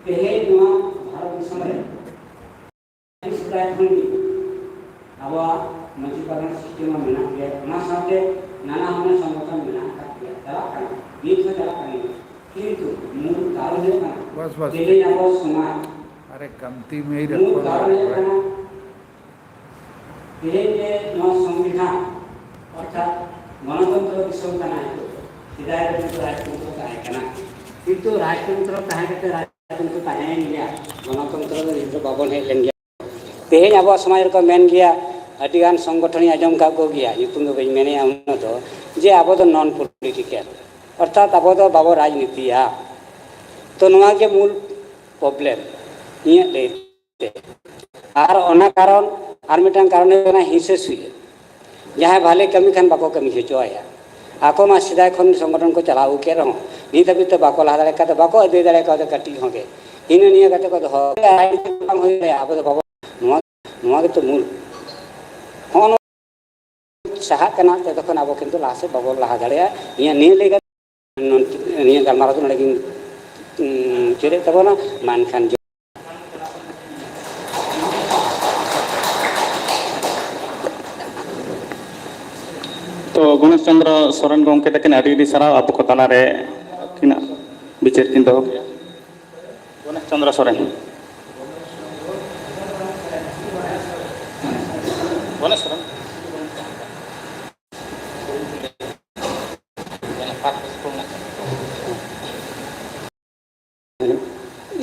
तेज भारत दिसम अब मंची पालन सिस्टम में नाना हुनर संगठन चलना नीत चलना किंतु मूल कारण तेज अब समाज अरे कमती में ही मूल रखो कारण तेज संविधान अर्थात गणतंत्र दिसम सेदाय राजतंत्र किंतु राजतंत्र राजतंत्र गणतंत्र बाबन हेज लेन तेज अब समाज को मेन गया अडिगान संगठन आजम का गया ᱧᱩᱛᱩᱢ ᱫᱚ ᱵᱟᱹᱧ ᱢᱮᱱᱮᱜᱼᱟ ᱩᱱᱟᱹᱜ ᱫᱚ जे अब तो नॉन पॉलिटिकल अर्थात अब तो बाबो राजनीतिया तो नवा के मूल प्रॉब्लम ये लेते और ओना कारण और मिटन कारण है हिंसे सुए जहाँ भाले कमी खान बाको कमी होचोया आको मा सिदाय खन संगठन को चलाऊ के रहो नीत अभी तो बाको लहा दाड़े बाको अदे दाड़े का कटी होगे इन निया कते को हो अब तो बाबो नवा के तो मूल होन सहा कना ते तखन अब किंतु लासे बाबो लहा दाड़े ये नहीं लेगा नहीं गलमारा तो लेकिन चेरे तब ना मान खान तो गणेश चंद्र सोरेन गंके तकिन आदि सारा अब को तलारे किना विचार किन दो गणेश चंद्र सोरेन गणेश सोरेन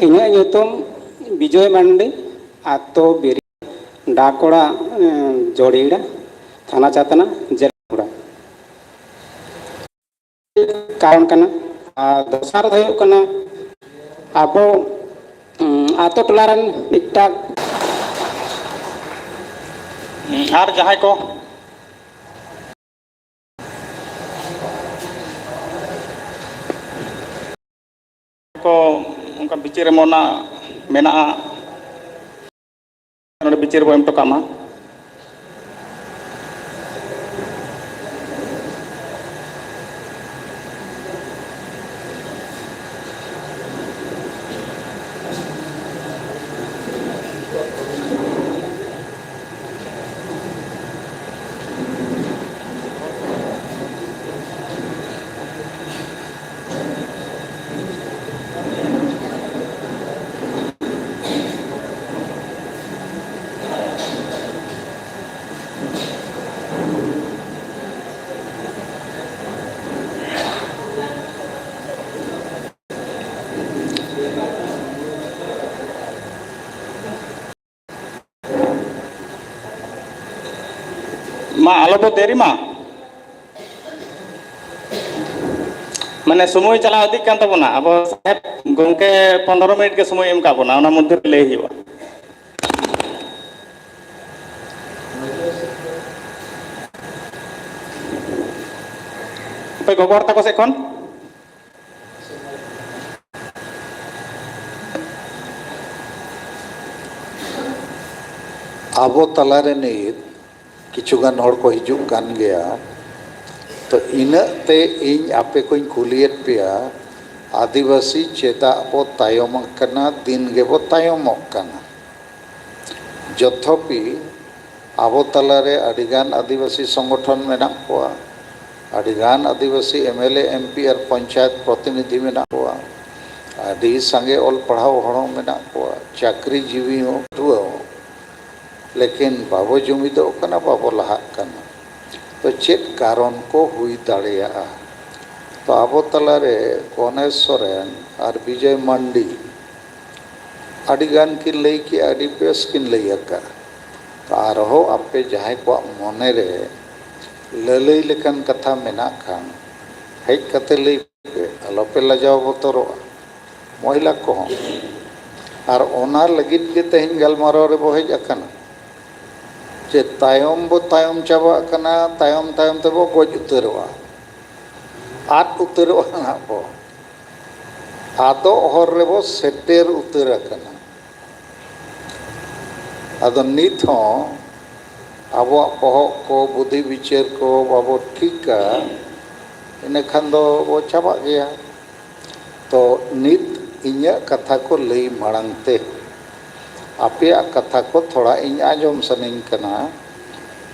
इन्हें ᱧᱩᱛᱩᱢ विजय मांडे आतो बेरी डाकोड़ा जोड़ीड़ा थाना चातना जेलपुरा कारण कना दोसार दो कना अब आतो टोलारन एकटा आर जहां को उनका बिचार मोना मेना बिचार बो एम टोकामा मा आलो तो देरी मा माने समय चला अधिक कान तबना अब साहेब गंके 15 मिनट के समय एम का बना ओना मध्य ले हिवा पे गोबर तक से कोन आबो तलारे नीत किचुगान हर को हिजुग कान गया तो इनते इन आपे को कुलियत पिया आदिवासी चेदा बो तायम कना दिन गे बो तायम कना जथपि आबो तलारे अडिगान आदिवासी संगठन मेना कोआ अडिगान आदिवासी एमएलए एमपी और पंचायत प्रतिनिधि मेना कोआ आदि संगे ऑल पढ़ाओ हड़ो मेना कोआ चाकरी जीवी हो दुआ लेकिन बाबो जुमिदो कना बाबो लहा कना तो चेत कारण को हुई दाड़िया तो आबो तलारे गणेश सोरेन और विजय मांडी अडिगान किन लई कि अडि बेस किन लई अका तो आरहो आपे जहां को मने रे ललई लेकन कथा मेना खान हेज कते लई पे अलोपे लजाव बतरो महिला को और ओना लगित के तेहिन गलमारो रे बो हेज अकना जे तायम बो तायम चाबा कना तायम तायम ते बो गोज उतरवा आत उतरवा ना बो आदो हर रे बो सेटेर उतर कना आदो नित हो आबो पहो को बुद्धि विचार को बाबो ठीका इन खान दो बो चाबा गया तो नित इᱧᱟᱹᱜ ᱠᱟᱛᱷᱟ ᱠᱚ ᱞᱟᱹᱭ ᱢᱟᱲᱟᱝ ᱛᱮ ᱟᱯᱮᱭᱟᱜ ᱠᱟᱛᱷᱟ ᱠᱚ ᱛᱷᱚᱲᱟ ᱤᱧ ᱟᱸᱡᱚᱢ ᱥᱟᱱᱟᱧ ᱠᱟᱱᱟ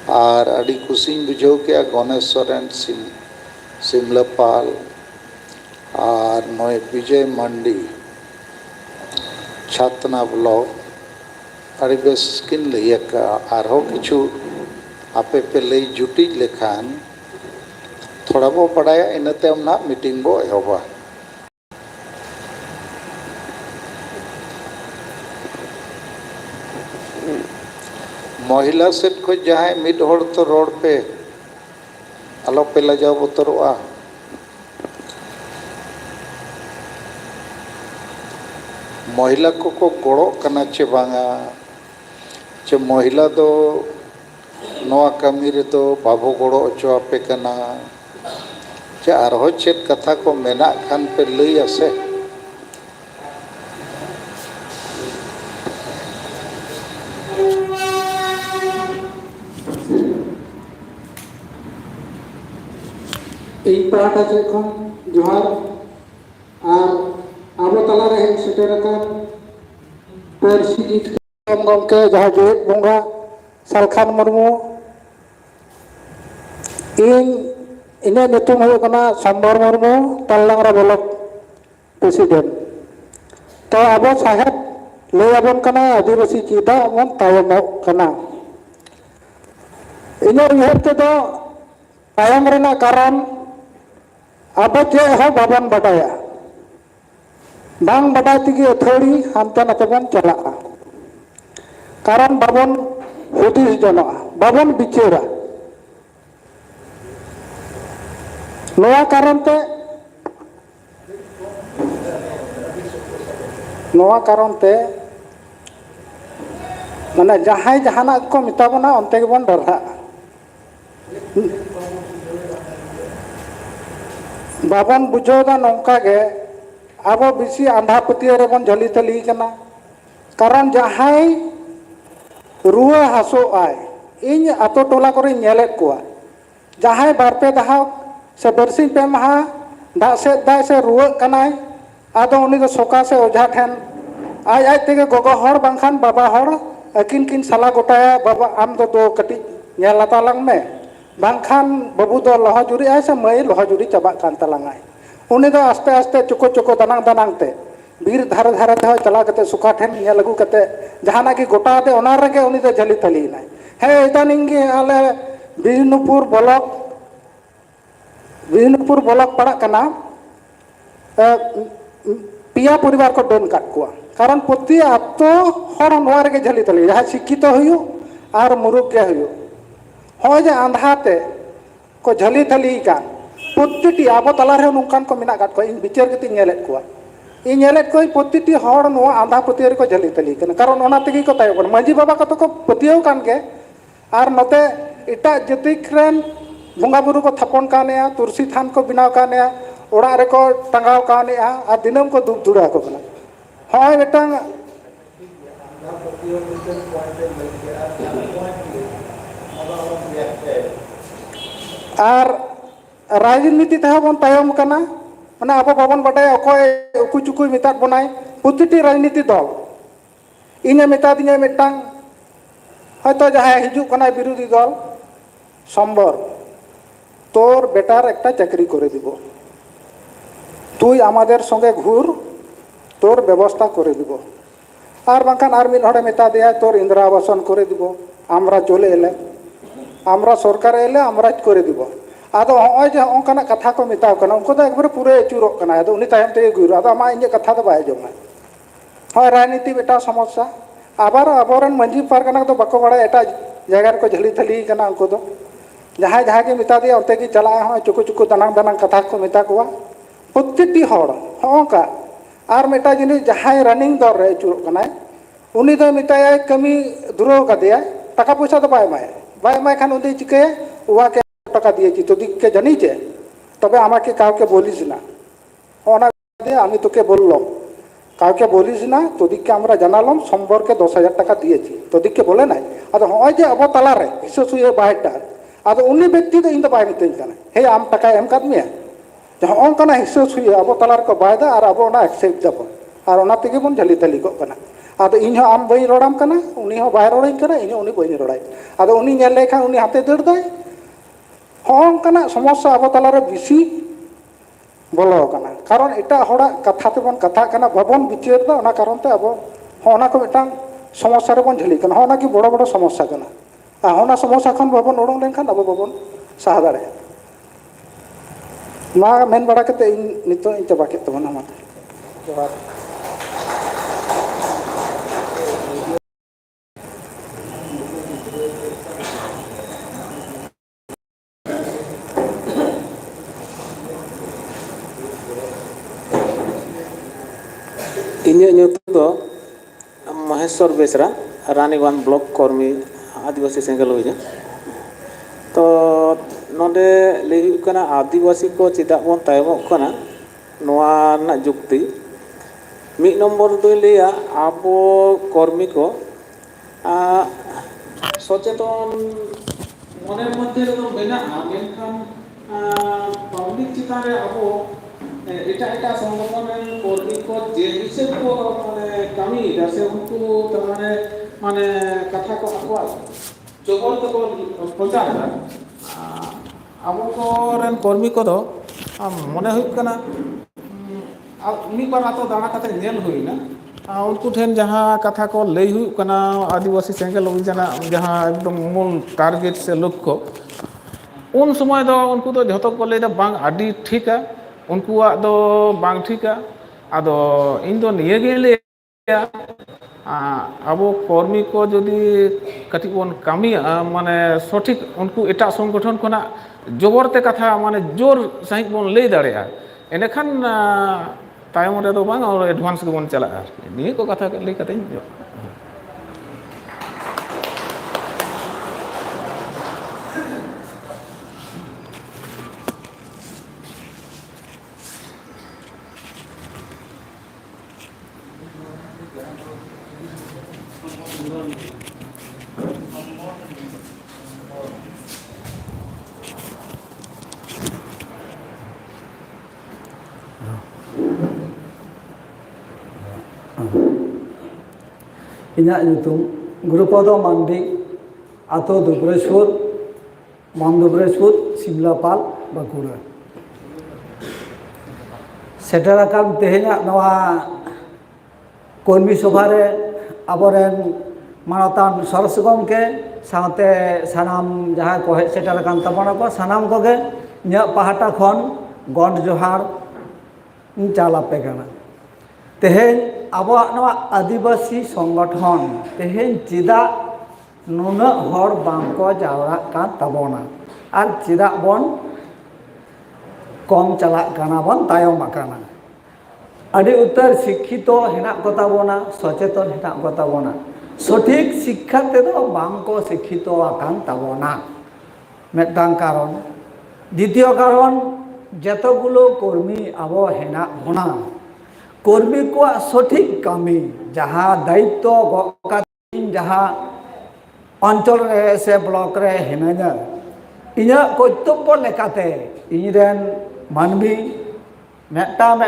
ᱟᱨ ᱟᱹᱰᱤ ᱠᱩᱥᱤᱧ ᱵᱩᱡᱷᱟᱹᱣ ᱠᱮᱜᱼᱟ ᱜᱚᱱᱮᱥ ᱥᱚᱨᱮᱱ ᱥᱤᱢᱞᱟᱯᱟᱞ ᱟᱨ ᱱᱚᱜᱼᱚᱭ ᱵᱤᱡᱚᱭ ᱢᱟᱱᱰᱤ ᱪᱷᱟᱛᱱᱟ ᱵᱞᱚᱠ ᱟᱹᱰᱤ ᱵᱮᱥ ᱠᱤᱱ ᱞᱟᱹᱭ ᱟᱠᱟᱜᱼᱟ ᱟᱨᱦᱚᱸ ᱠᱤᱪᱷᱩ ᱟᱯᱮ ᱯᱮ ᱞᱟᱹᱭ ᱡᱩᱴᱤᱡ ᱞᱮᱠᱷᱟᱱ थोड़ा बो पढ़ाया इन तम ना मीटिंग बो एहबा महिला सेट को जहां मिड होड़ तो रोड पे आलो पे लजाव बतरोआ महिला को गड़ो कना चे बांगा चे महिला दो नवा कमी रे तो बाबू गड़ो अचो आपे कना चे आरहो चेत कथा को मेना खान पे लई आसे इन पाटा से खन जोहार और आबो तला रे सेटर का परसी जीत गमके जहां जेत बोंगा सालखान मुर्मू इन इन्हें नितुम हो कना संबर मुर्मू तललांगरा ब्लॉक प्रेसिडेंट तो आबो साहेब ले आबन कना आदिवासी चीदा मन तायम कना इन्हें उहरते तो तायम रेना कारण अब चे हो बाबन बटाया बांग बटाय तिगे अथोड़ी हानते नाते बन चला कारण बाबन हुदिस जनो बाबन बिचेरा नया कारण ते माने जहां जहाना को मिताबना अंते के बन डरहा बाबन बुझोदा नौका के अब बेसी आंधा पतिया रे बन झली तली कना कारण जहां रुआ हासो आय इन आतो टोला करे नेलेत कोआ जहां बारपे दहाव से बरसी पे महा दा से रुआ कनाय आदो उनी दो सोका से ओझा ठेन आज आज तेगे गोगो हर बांखान बाबा हर अकिन किन साला गोटाया बाबा आम दो कटी नेलाता लंग में बांखान बाबू दो लोहा जुरी आय से मई लोहा जुरी चबा कान तलांगाय उनी दो आस्ते आस्ते चुको चुको दनांग दनांग ते बीर धारे धारे ते चला कते सुका ठेन ने लगू कते जहाना की गोटा ते ओना रगे उनी दो जली तली नाय हे इतानिंगे आले बिजनुपुर ब्लॉक पड़ा कना पिया परिवार को डोन काट कुआ कारण प्रति आतो हर नोआ रगे जली तली जहां शिक्षित हुयो आर मुरुख के हुयो हो जे आंधाते को झली थली का प्रतिटी आबो तला रे नुकान को मिना काट को इन बिचार कति नेलेत को प्रतिटी हर नोआ आंधा पतियर को झली थली कना कारण ओना तगी को तायो मांझी बाबा को तो को पतियो कान के आर नते इटा जतिक रेन बंगा बुरु को थपन कानेया तुलसी थान को बिनाव कानेया ओड़ा रे को टंगाव कानेया आ दिनम को दुब दुड़ा को बना हाय बेटा आर राजनीति तह बन तायम कना माने अब बाबन बाटाय अकोय उकु चुकुय मितात बनाय प्रतिटी राजनीति दल इने मिता दिने मिटांग হয়তো যাহা হিজুক কনা বিরোধী দল সম্বর তোর বেটার একটা চাকরি করে দিব তুই আমাদের সঙ্গে ঘুর তোর ব্যবস্থা করে দিব আর বাংখান আর মিল হড়ে মেতা দেয়া তোর ইন্দিরা আবাসন করে দিব আমরা চলে এলে আমরা সরকার এলে আমরা করে দিব আদো হয় যে অঙ্কানা কথা কো মেতাও কানা উনকো তো একবারে পুরো চুরক কানা আদো উনি তাইম থেকে গুরু আদো আমা ইঞ্জে কথা তো বাই জমা হয় রাজনীতি বেটা সমস্যা आबार आबोरन मंजी पारगना तो बको बड़ा एटा जगह को झली थली कना उनको तो जहां जहां के मिता दिया उनते की चला है चुकु चुकु दनांग दनांग कथा को मिता को प्रतिटी हड़ होका आर मेटा जिनि जहां रनिंग दौर रे चुर कना उनी तो मिताया कमी दुरो का दिया टाका पैसा तो बाय माय खान उदी चिके उवा के टाका दिए ची तो दिक के जानी जे तबे আমাকে কাউকে বলিস না ওনা দে আমি তোকে বললাম কাউকে বলিস না তোদিককে আমরা জানালাম সম্পর্কে 10,000 টাকা দিয়েছি তোদিককে বলে নাই আদো হয় যে অব তালারে হিসো সুয়ে বাইটা আদো উনি ব্যক্তি তো ইন তো বাই মিতেন কানা হে আম টাকা এম কাদ মিয়া যখন অঙ্কনা হিসো সুয়ে অব তালার কো বাইদা আর অব না অ্যাকসেপ্ট যাব ᱟᱨ ᱚᱱᱟ ᱛᱮᱜᱮ ᱵᱚᱱ ᱡᱷᱟᱹᱞᱤ ᱛᱟᱹᱞᱤ ᱠᱚᱜ ᱠᱟᱱᱟ ᱟᱫᱚ ᱤᱧ ᱦᱚᱸ ᱟᱢ ᱵᱟᱹᱧ ᱨᱚᱲᱟᱢ ᱠᱟᱱᱟ ᱩᱱᱤ ᱦᱚᱸ ᱵᱟᱭ ᱨᱚᱲᱟᱹᱧ ᱠᱟᱱᱟ ᱤᱧ ᱦᱚᱸ ᱩᱱᱤ ᱵᱟᱹᱧ ᱨᱚᱲᱟᱭ ᱟᱫᱚ ᱩᱱᱤ ᱧᱮᱞ ᱞᱮᱠᱷᱟᱱ ᱩᱱᱤ ᱦᱟᱛᱮ ᱫᱟᱹᱲ ᱫᱟᱭ ᱦᱚᱸ ᱥᱚᱢᱚᱥᱥᱟ ᱟᱵᱚ ᱛᱟᱞᱟᱨᱮ ᱵᱮᱥᱤ ᱵᱚᱞᱚ ᱟᱠᱟᱱᱟ ᱠᱟᱨᱚᱱ ᱮᱴᱟᱜ ᱦᱚᱲᱟᱜ ᱠᱟᱛᱷᱟ ᱛᱮᱵᱚᱱ ᱠᱟᱛᱷᱟᱜ ᱠᱟᱱᱟ ᱵᱟᱵᱚᱱ ᱵᱤᱪᱟᱹᱨ ᱮᱫᱟ ᱚᱱᱟ ᱠᱟᱨᱚᱱ ᱛᱮ ᱟᱵᱚ ᱦᱚᱸ ᱚᱱᱟ ᱠᱚ ᱢᱤᱫᱴᱟᱝ ᱥᱚᱢᱚᱥᱥᱟ ᱨᱮᱵᱚᱱ ᱡᱷᱟᱹᱞᱤᱜ ᱠᱟᱱᱟ ᱦᱚᱸ ᱚᱱᱟ ᱜᱮ ᱵᱚᱲᱚ ᱵᱚᱲᱚ ᱥᱚᱢᱚᱥᱥᱟ ᱠᱟᱱᱟ ᱟᱨ ᱚᱱᱟ ᱥᱚᱢᱚᱥᱥᱟ ᱠᱷᱚᱱ ᱵᱟᱵᱚᱱ ᱩᱰᱩᱠ ᱞᱮᱱᱠᱷᱟᱱ ᱟᱵᱚ ᱵᱟᱵᱚᱱ ᱥᱟᱦᱟ ᱫᱟᱲᱮᱭᱟᱜᱼᱟ ᱱᱚᱣᱟ ᱢᱮᱱ ᱵᱟᱲᱟ ᱠᱟᱛᱮ ᱤᱧ ᱱᱤᱛᱚᱜ ᱤᱧ ᱪᱟᱵᱟ ᱠᱮᱫ ᱛᱟᱵᱚᱱᱟ ᱢᱟ ᱡᱚᱦᱟᱨ ᱤᱧᱟᱹᱜ ᱧᱩᱛᱩᱢ ᱫᱚ ᱢᱚᱦᱮᱥᱥᱚᱨ ᱵᱮᱥᱨᱟ ᱨᱟᱱᱤᱵᱟᱸᱫᱷ ᱵᱞᱚᱠ ᱠᱚᱨᱢᱤ ᱟᱹᱫᱤᱵᱟᱹᱥᱤ ᱥᱮᱸᱜᱮᱞ ᱦᱩᱭᱱᱟ ᱛᱚ ᱱᱚᱰᱮ ᱞᱟᱹᱭ ᱦᱩᱭᱩᱜ ᱠᱟᱱᱟ ᱟᱹᱫᱤᱵᱟᱹᱥᱤ ᱠᱚ ᱪᱮᱫᱟᱜ ᱵᱚᱱ ᱛᱟᱭᱚᱢᱚᱜ ᱠᱟᱱᱟ ᱱᱚᱣᱟ ᱨᱮᱱᱟᱜ ᱡᱩᱠᱛᱤ ᱢᱤᱫ ᱱᱚᱢᱵᱚᱨ ᱫᱚᱧ ᱞᱟᱹᱭᱟ ᱟᱵᱚ ᱠᱚᱨᱢᱤ ᱠᱚ ᱥᱚᱪᱮᱛᱚᱱ মনের মধ্যে তো মেনাᱜᱼᱟ ᱢᱮᱱᱠᱷᱟᱱ পাবলিক ᱪᱮᱛᱟᱱ ᱨᱮ ᱟᱵᱚ ᱮᱴᱟᱜ ᱮᱴᱟᱜ সংগঠন ᱨᱮᱱ কর্মী ᱠᱚ ᱡᱮ ᱦᱤᱥᱟᱹᱵ ᱠᱚ মানে ᱠᱟᱹᱢᱤᱭᱮᱫᱟ ᱥᱮ ᱩᱱᱠᱩ ᱛᱟᱨᱢᱟᱱᱮ মানে ᱠᱟᱛᱷᱟ ᱠᱚ ᱟᱠᱚᱣᱟᱜ ᱡᱚᱵᱚᱨ ᱛᱮᱠᱚ ᱯᱨᱚᱪᱟᱨᱮᱫᱟ ᱟᱵᱚ ᱠᱚᱨᱮᱱ ᱠᱚর্মী ᱠᱚᱫᱚ মনে ᱦᱩᱭᱩᱜ ᱠᱟᱱᱟ ᱢᱤᱫᱵᱟᱨ ᱟᱛᱳ ᱫᱟᱬᱟ ᱠᱟᱛᱮ ᱧᱮᱞ ᱦᱩᱭᱱᱟ उनको ठेन जहाँ कथा को लई हुई कना आदिवासी सेंगल अभियान जहाँ एकदम मूल टारगेट से लक्ष्य उन समय दो उनको तो जो को लैदा बांग आदि ठीका उनकुआ दो बांग ठीका आदो इन दो निये गे ले अब कर्मी को जदि कटी बन कमी माने सठिक उनको एटा संगठन कोना जोबरते कथा माने जोर सही बन लई दाड़ेया एनेखान तायम रे दो बांग और एडवांस के बन चला निये को कथा लई कते ᱤᱧᱟᱹᱜ ᱧᱩᱛᱩᱢ ᱜᱩᱨᱩᱯᱚᱫᱚ ᱢᱟᱱᱰᱤ ᱟᱛᱳ ᱫᱩᱵᱨᱮᱥᱯᱩᱨ ᱢᱟᱱᱫᱩᱵᱨᱮᱥᱯᱩᱨ ᱥᱤᱢᱞᱟᱯᱟᱞ ᱵᱟᱸᱠᱩᱲᱟ ᱥᱮᱴᱮᱨ ᱟᱠᱟᱱ ᱛᱮᱦᱮᱧᱟᱜ ᱱᱚᱣᱟ ᱠᱚᱨᱢᱤ ᱥᱚᱵᱷᱟ ᱨᱮ ᱟᱵᱚᱨᱮᱱ ᱢᱟᱱᱚᱛᱟᱱ ᱥᱚᱨᱮᱥ ᱜᱚᱢᱠᱮ ᱥᱟᱶᱛᱮ ᱥᱟᱱᱟᱢ ᱡᱟᱦᱟᱸᱭ ᱠᱚ ᱦᱮᱡ ᱥᱮᱴᱮᱨ ᱟᱠᱟᱱ ᱛᱟᱵᱚᱱᱟ ᱠᱚ ᱥᱟᱱᱟᱢ ᱠᱚᱜᱮ ᱤᱧᱟᱹᱜ ᱯᱟᱦᱴᱟ ᱠᱷᱚᱱ ᱜᱚᱰ ᱡᱚᱦᱟᱨ ᱤᱧ ᱪᱟᱞ ᱟᱯᱮ ᱠᱟᱱᱟ तेहें आबोआग नवा आदिवासी संगठन तेहें चेदा नुना हर बांको जावरा कान ताबोना आर चेदा बन कम चला काना बन तायम आकाना आदि उत्तर शिक्षित हेना को ताबोना सचेतन हेना को ताबोना सठिक शिक्षा तेदो बांको शिक्षित आकान ताबोना मेटांग कारण द्वितीय कारण जतगुलो कर्मी आबो हेना होना कर्मी को सठिक कमी जहाँ दायित्व जहाँ अंचल रे से ब्लॉक रे हिनाना इन कर्तव्य लेकाते इनरेन मानवी मेटांग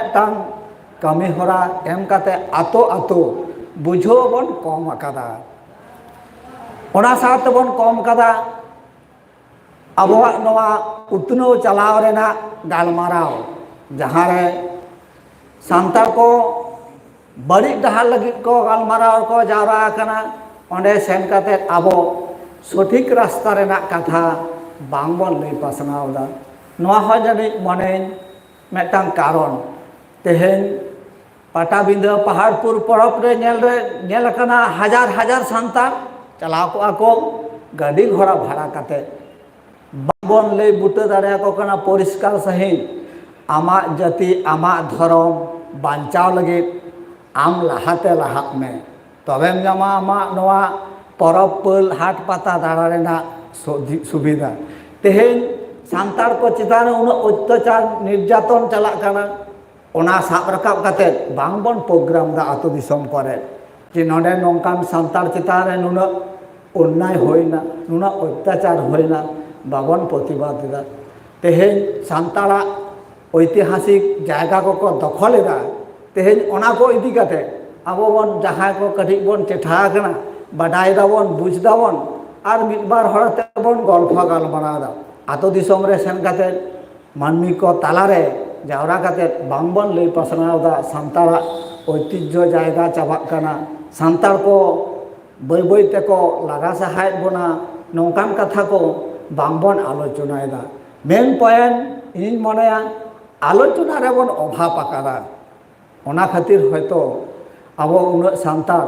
कमी हरा एम काते आतो आतो बुझो बन कम आकादा ओना साथ बन कम कादा आबोआग नवा उतनो चलाव रेना गालमाराव जहाँ रे सांतार को बड़ी डहार लगी को गालमाराव को जावरा आकना ओंडे सेन काते आबो सठिक रास्ता रेना कथा बांग बन लई पासनावदा नवा हो जानि मने मेटांग कारण तेहेन पाटाबिंदा पहाड़पुर परब रे नेल कना हजार हजार सांतार चलाव को आको गाड़ी घोड़ा भाड़ा काते बाबन लई बुटा दाड़े को कना परिष्कार सही आमा जाति आमा धर्म बांचाव लगे आम लहाते लहात में तबेम जामा आमा नवा परब पल हाट पाता दाड़ा रेना सुविधा तेहेन सांतार को चितान उन अत्याचार निर्यातन चला काना ओना साब रकाब काते बांगबन प्रोग्राम दा आतो दिसम करे जे नोडे नोंकान सांतार चितान रे नुना अन्याय होइना नुना अत्याचार होइना बाबन प्रतिबाद दा तेहेन सांतारा ऐतिहासिक जायगा को दखल तेहें ओना को इदी काते आबो बन जहां को कटी बन चेठा कना बाडाय दाबन बुझ दाबन और मिद बार हर तेबन गल्प गालमाराव दा आतो दिसोम रे सेन काते मानमी को तालारे जावरा काते बांगबन लई पासनाव दा सांतारा ऐतिह्य जायगा चाबाक काना सांतार को बई बई तेको लागा साहायत बोना नौकान कथा को बांगबन आलोचनायदा मेन पॉइंट इन मनेया आलोचना रे बन अभाव आकादा ओना खातिर हयतो आबो उन्नत सांतार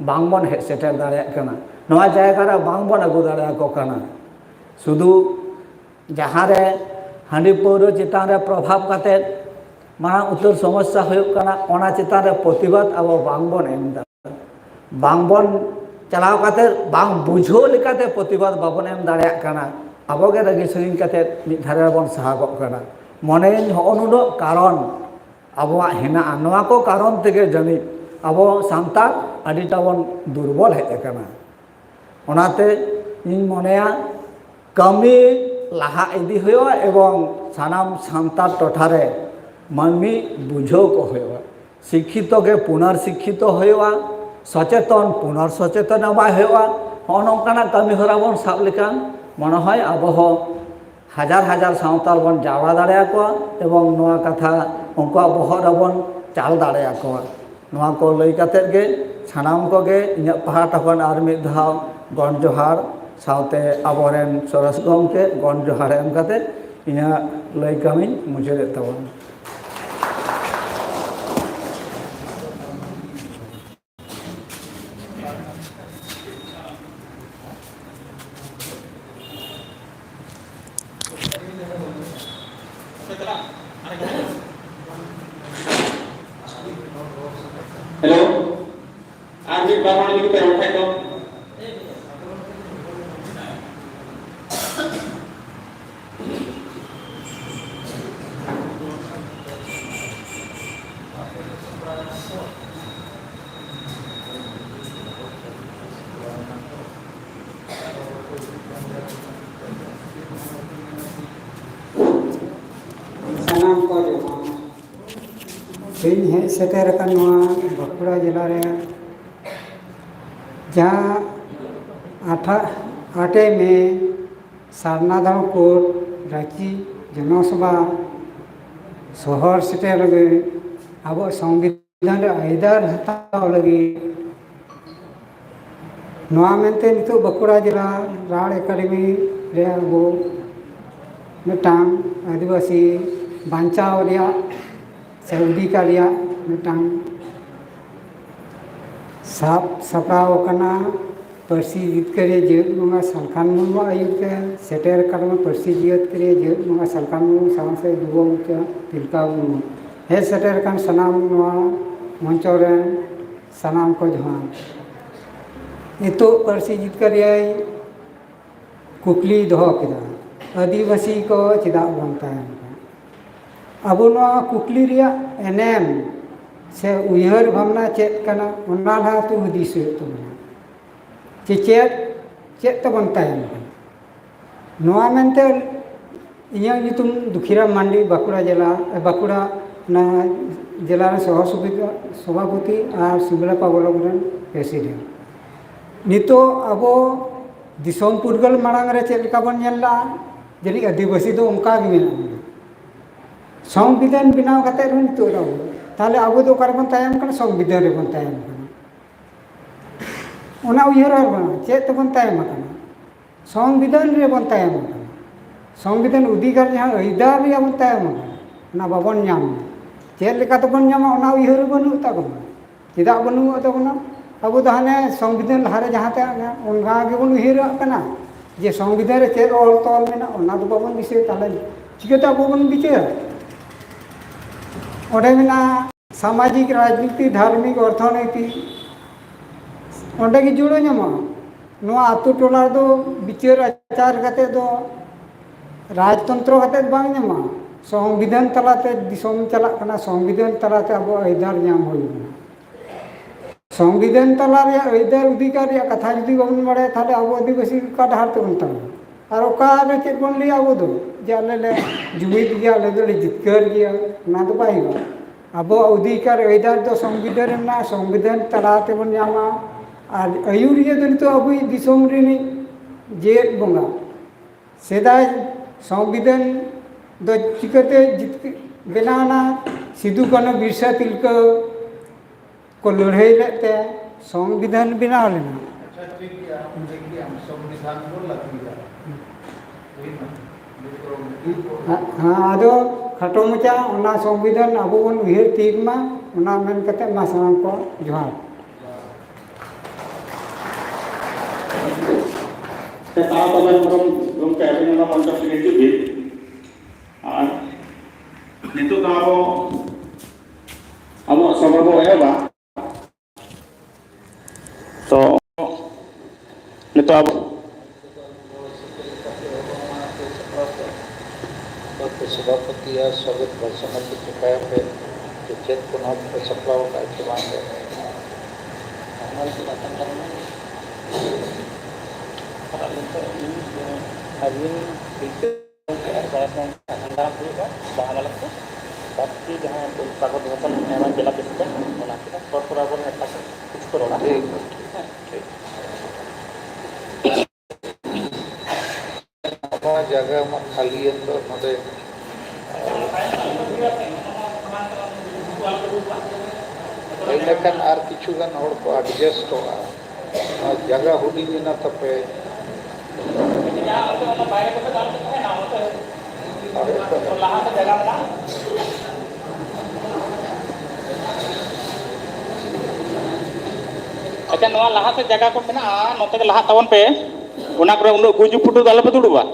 बांगबन हेज सेटेर दाड़ेयाग काना नोआ जायगा रे बांगबन आगु दाड़ेयाको काना शुधु जहाँ रे हांडी पौरो चितान रे प्रभाव काते मारांग उतर समस्या हुयुग काना ओना चितान रे प्रतिबाद आबो बांगबन एमदा बांगबन चलाव काते बांग बुझो लेकाते प्रतिबाद बाबन एम दाड़ेयाग काना आबो गे रगी सगिन काते मिद धारे बन साहागोग काना मनेन हनुनो कारण आबोआ हेना नोआ को कारण तेगे जानी आबो सांतार आडिटा बन दुर्बल हेज काना ओनाते इन मनेया कमी लाहा इदी हुयो एवं सानाम सांतार टोठारे मानमी बुझो को हुयो शिक्षित के पुनर्शिक्षित हुयो सचेतन पुनर्सचेतन हुयो नौकाना कमी हरा बन साब लेकान मन हय आबो हजार हजार सावताल बन जावरा दाड़ेयाकोआ एवं नोआ कथा उनका बहर बन चाल दाड़ेयाकोआ नोआ को लई कातेद गे सानाम को गे इᱧ पहाटा खन आर मिद धाव गण जोहार सावते आबोरेन सरस गमके गण जोहार एम काते इᱧ लई कामिñ मुचादेद ताबोन हेलो आज भी बाबा ने लिखते हैं तो सानाम को जो तेज हेज सेटेर अकान नोआ बांकुड़ा जिला रे जहाँ 8 में सारनाधाम कोर्ट रांची जनसभा शहर सेटेर लगे अब संविधान रे आयदार हताव लगे नोआ मेनते नितो बांकुड़ा जिला राड़ एकाडेमी रे अब मिटांग आदिवासी बांचाव रिया से उदिका रिया मिटांग साब सपराव कना पार्सी जितकारिया जेत बंगा सालखान मुर्मू आयुते सेटेर कारमा पार्सी जितकारिया जेत बंगा सालखान मुर्मू सावसे दुबो मुचा तिलका मुर्मू हे सेटेर कान सनाम नोआ मंचो रे सनाम को जहां नितो पार्सी जितकारिया कुकली दोहो केदा आदिवासी को चेदा बनता है अब नोआ कुकली रिया एनेम से उयहर भावना चेत कना ओना ला तो हुदिस तो चेत तो बनता है नोआ मेनते इया नितुम दुखीराम मांडी बांकुड़ा जिला बांकुड़ा ना जिला रे सभापति और सिमलापा ब्लॉक रे प्रेसिडेंट नितो अब दिसोम पुरगल मांग रे चेत लेका बन नेला जनी आदिवासी दो उनका गे मेना संविधान बनाव काते रे नितो रो ताले अब दो कारबन तायम कना संविधान रे बन तायम कना ओना उयहर बन चेत बन तायम कना संविधान रे बन तायम कना संविधान अधिकार जहां अहिदार रे बन तायम कना ना बाबन नाम चेत लेका तो बन नामा ओना उयहर बनु ताबना चेदा बनु ताबना अब तो हाने संविधान लहारे जहां ते ओनगा गे बन उयहर कना जे संविधान रे चेत ऑल तॉल मेना ओना तो बाबन दिसे ताले चिकेता बाबन बिचार ओडे मेना सामाजिक राजनीति धार्मिक अर्थनीति ओंडे की जुड़ो ᱧᱟᱢᱟ ᱱᱚᱣᱟ ᱟᱛᱳ ᱴᱚᱞᱟ ᱫᱚ ᱵᱤᱪᱟᱹᱨ ᱟᱪᱟᱨ ᱠᱟᱛᱮ ᱫᱚ राजतंत्र कते बांग ᱧᱟᱢᱟ संविधान तलाते दिसोम चलाक कना संविधान तलाते अब आयदार ᱧᱟᱢ होइना संविधान तला रे आयदार अधिकार रे कथा जदि बाबन बाड़े ताले अब आदिवासी का डहार ते बन ताबो और ओका रे चेत बन लिया अब दो जे आले ले जुमिद गया आले दो जितकर गया ना तो पाइबा ᱟᱵᱚᱣᱟᱜ ᱚᱫᱷᱤᱠᱟর ᱟᱹᱭᱫᱟᱹᱨ ᱫᱚ ᱥᱚᱝᱵᱤᱫᱷᱟᱱ ᱨᱮ ᱢᱮᱱᱟᱜᱼᱟ, ᱥᱚᱝᱵᱤᱫᱷᱟᱱ ᱛᱟᱞᱟ ᱛᱮᱵᱚᱱ ᱧᱟᱢᱟ ᱟᱨ ᱟᱹᱭᱩᱨᱤᱭᱟᱹ ᱫᱚ ᱱᱤᱛᱚᱜ ᱟᱵᱚᱭᱤᱡ ᱫᱤᱥᱚᱢ ᱨᱤᱱᱤᱡ ᱡᱮᱣᱮᱫ ᱵᱚᱸᱜᱟ ᱥᱮᱫᱟᱭ ᱥᱚᱝᱵᱤᱫᱷᱟᱱ ᱫᱚ ᱪᱤᱠᱟᱹᱛᱮ ᱵᱮᱱᱟᱣᱱᱟ? ᱥᱤᱫᱩ ᱠᱟᱹᱱᱩ ᱵᱤᱨᱥᱟ ᱛᱤᱞᱠᱟᱹ को लड़ाई लेते संविधान बनाव लेना। अच्छा ठीक है, हम संविधान को लगी हाँ आदो खाटो मचा ओना संविधान अब बन उहर तीक मा ओना मेन कते मा सानाम को जोहार। तारा तबे हम गमके अभिनंदन मंच से जुबी और नितो अब सभा को एबा तो नितो अब सभापति या स्वागत भाषण के चुकाया पे चेत पुनः सप्लाव का इस्तेमाल है बाकी जहाँ कागज भवन निर्माण जिला प्रेसिडेंट बना के कॉर्पोरेटर ने ऐसा कुछ करोड़ा ठीक अपना जगह में खाली है तो नोडे लेकिन आर किछु गन होड़ को एडजस्ट होगा जगह हुडी दिना तपे अच्छा नवा लहा से जगह को मेना नोते के लहा तवन पे ओना करे उनो गुजु फुटु दाल पे दुड़ुबा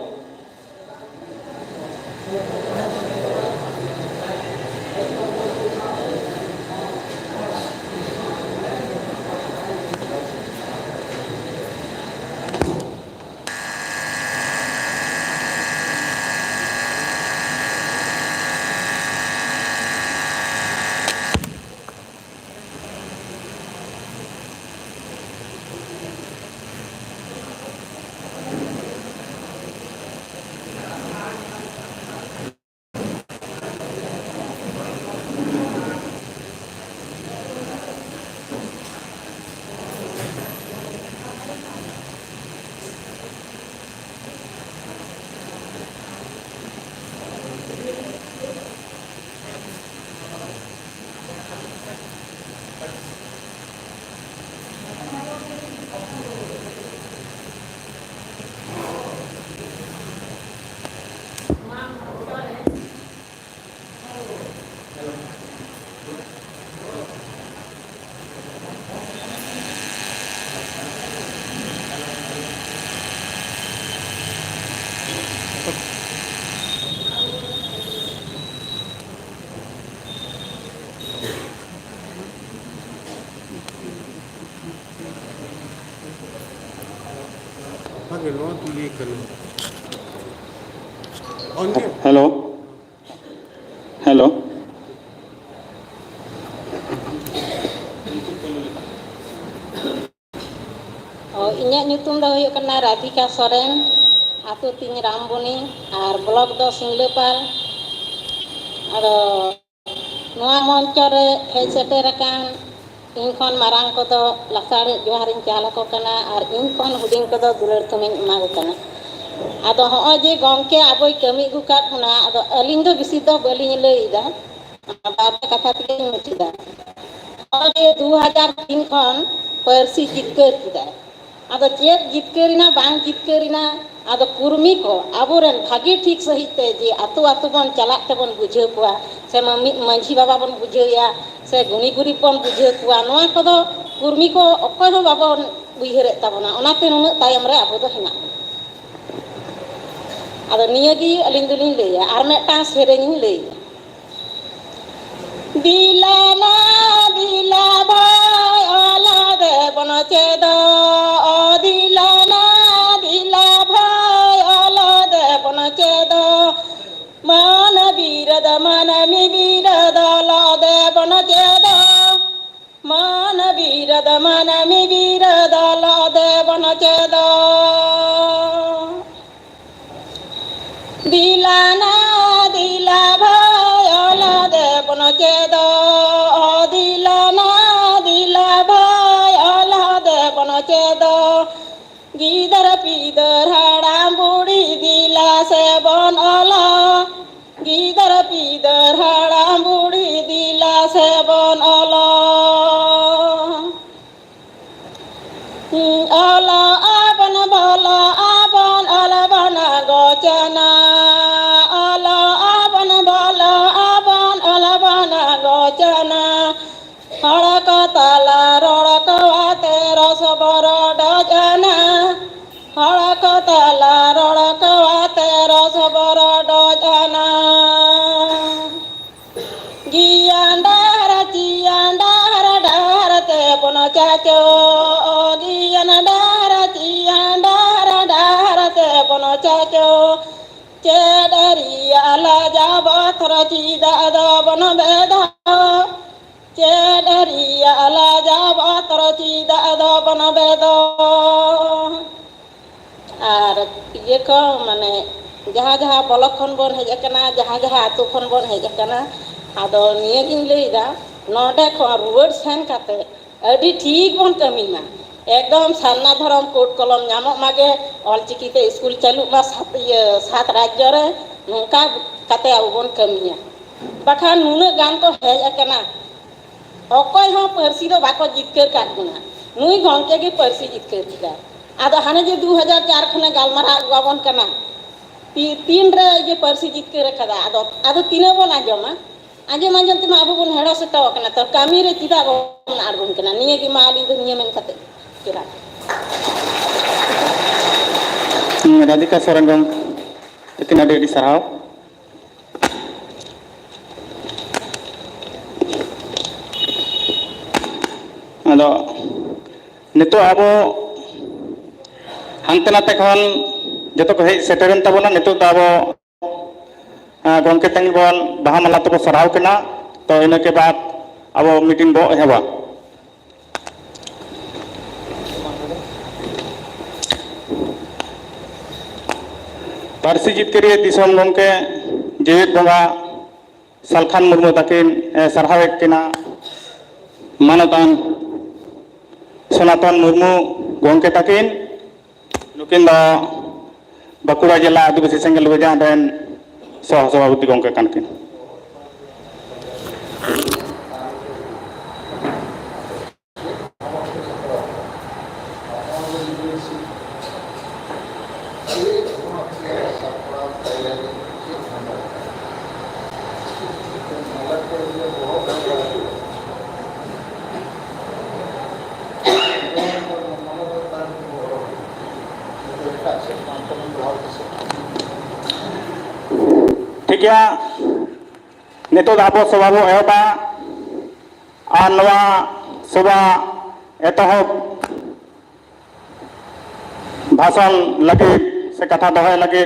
हेलो हेलो इन्या nyutum दा हुयो कना राधिका सोरेन आतो तिन रामबनी और ब्लॉक दो सिंगलेपाल और नोआ मंच रे हे सेटेर कान इन खन मारांग को दो लसाड़े जोहारिन चाला को कना और इन खन हुडिंग को दो दुलर तुमिन एमा को कना आदो हो जे गंके आबोय कमी गुकाट हुना आदो अलिंग दो बिसी दो बलिन लईदा बात कथा तिके मुचिदा जे 2003 खन परसी जितकर किदा आदो चेत जितकरिना बांग जितकरिना आदो कुर्मी को आबोरेन भागी ठीक सहित ते जे आतो आतो बन चलाक ते बन बुझे कुआ से मम्मी मंझी बाबा बन बुझेया से गुनी गुरी बन बुझे कुआ नोआ को दो कुर्मी को अकोय हो बाबा उइहरे ताबना ओनाते नुनु तायम रे आबो दो हिना आदो नियगी अलिंग दुलिंग लेया आर मेटा सेरेनी लेया दिलाना दिला भाई ओला दे बन चेदो ओ दिलाना दिला भाई ओला दे बन चेदो मन बीरद मन मी बीरद ओला दे बन चेदो मन बीरद मन मी बीरद ओला दे बन चेदो दिलाना दिला भाई ओला दे बन चेदो cedo gidar pidar haram budi dila sebon olo gidar pidar haram budi dila sebon olo olo abon bolo abon olo bana gocana olo abon bolo abon olo bana gocana haraka tala roraka wate rosabara dojana haraka tala roraka wate rosabara dojana giyandara ciyandara darate puno caco giyandara ciyandara darate puno caco cedari ala jabatra cida ada puno beda cedari ala jabatra cida ada puno beda ar iye ko mane jaha bolok khon bon hej akana jaha atu khon bon hej akana ado niya gin leida node khon ruwar sen kate adi thik bon kami ma ekdom sarna dharam code kolom nyamok mage olchiki te school chalu ma sat rajya re nongka kate abu bon kamiya bakhan nuna gan ko hej akana okoy ho parsi do bako jitkar kat guna nui gonke ge parsi jitkar kida ado hane je 2004 khone galmara gabon kana तीन रे ये पर्सी जीत के रखा था आदो तीनों बोल आजमा आजम तुम अब बोल हेडो से तो कना तो कामी रे चिदा बोल आरबुन कना निये की माली तो निये मेन कते किरा राधिका सोरेन गम इतना डेडी सराव आदो नितो अब हांते नाते खन जतो को हेज सेटरेन तबना नितो द अब गमके तंगी बोन बाहा माला तब सराव कना तो इन के बाद अब मीटिंग बो हेबा पारसी जितकरिया दिसम गमके जेवित बंगा सालखान मुर्मू तकिन सरहावेक किना मानतान सनातन मुर्मू गमके तकिन नुकिन द बाकुड़ा जिला आदिवासी सेंगल बजान रेन सह सभापति गमके कानकिन ठीक है नितो दाबो सभा बो एहबा और नवा सभा एतहब भाषण लगे से कथा दहाय लगे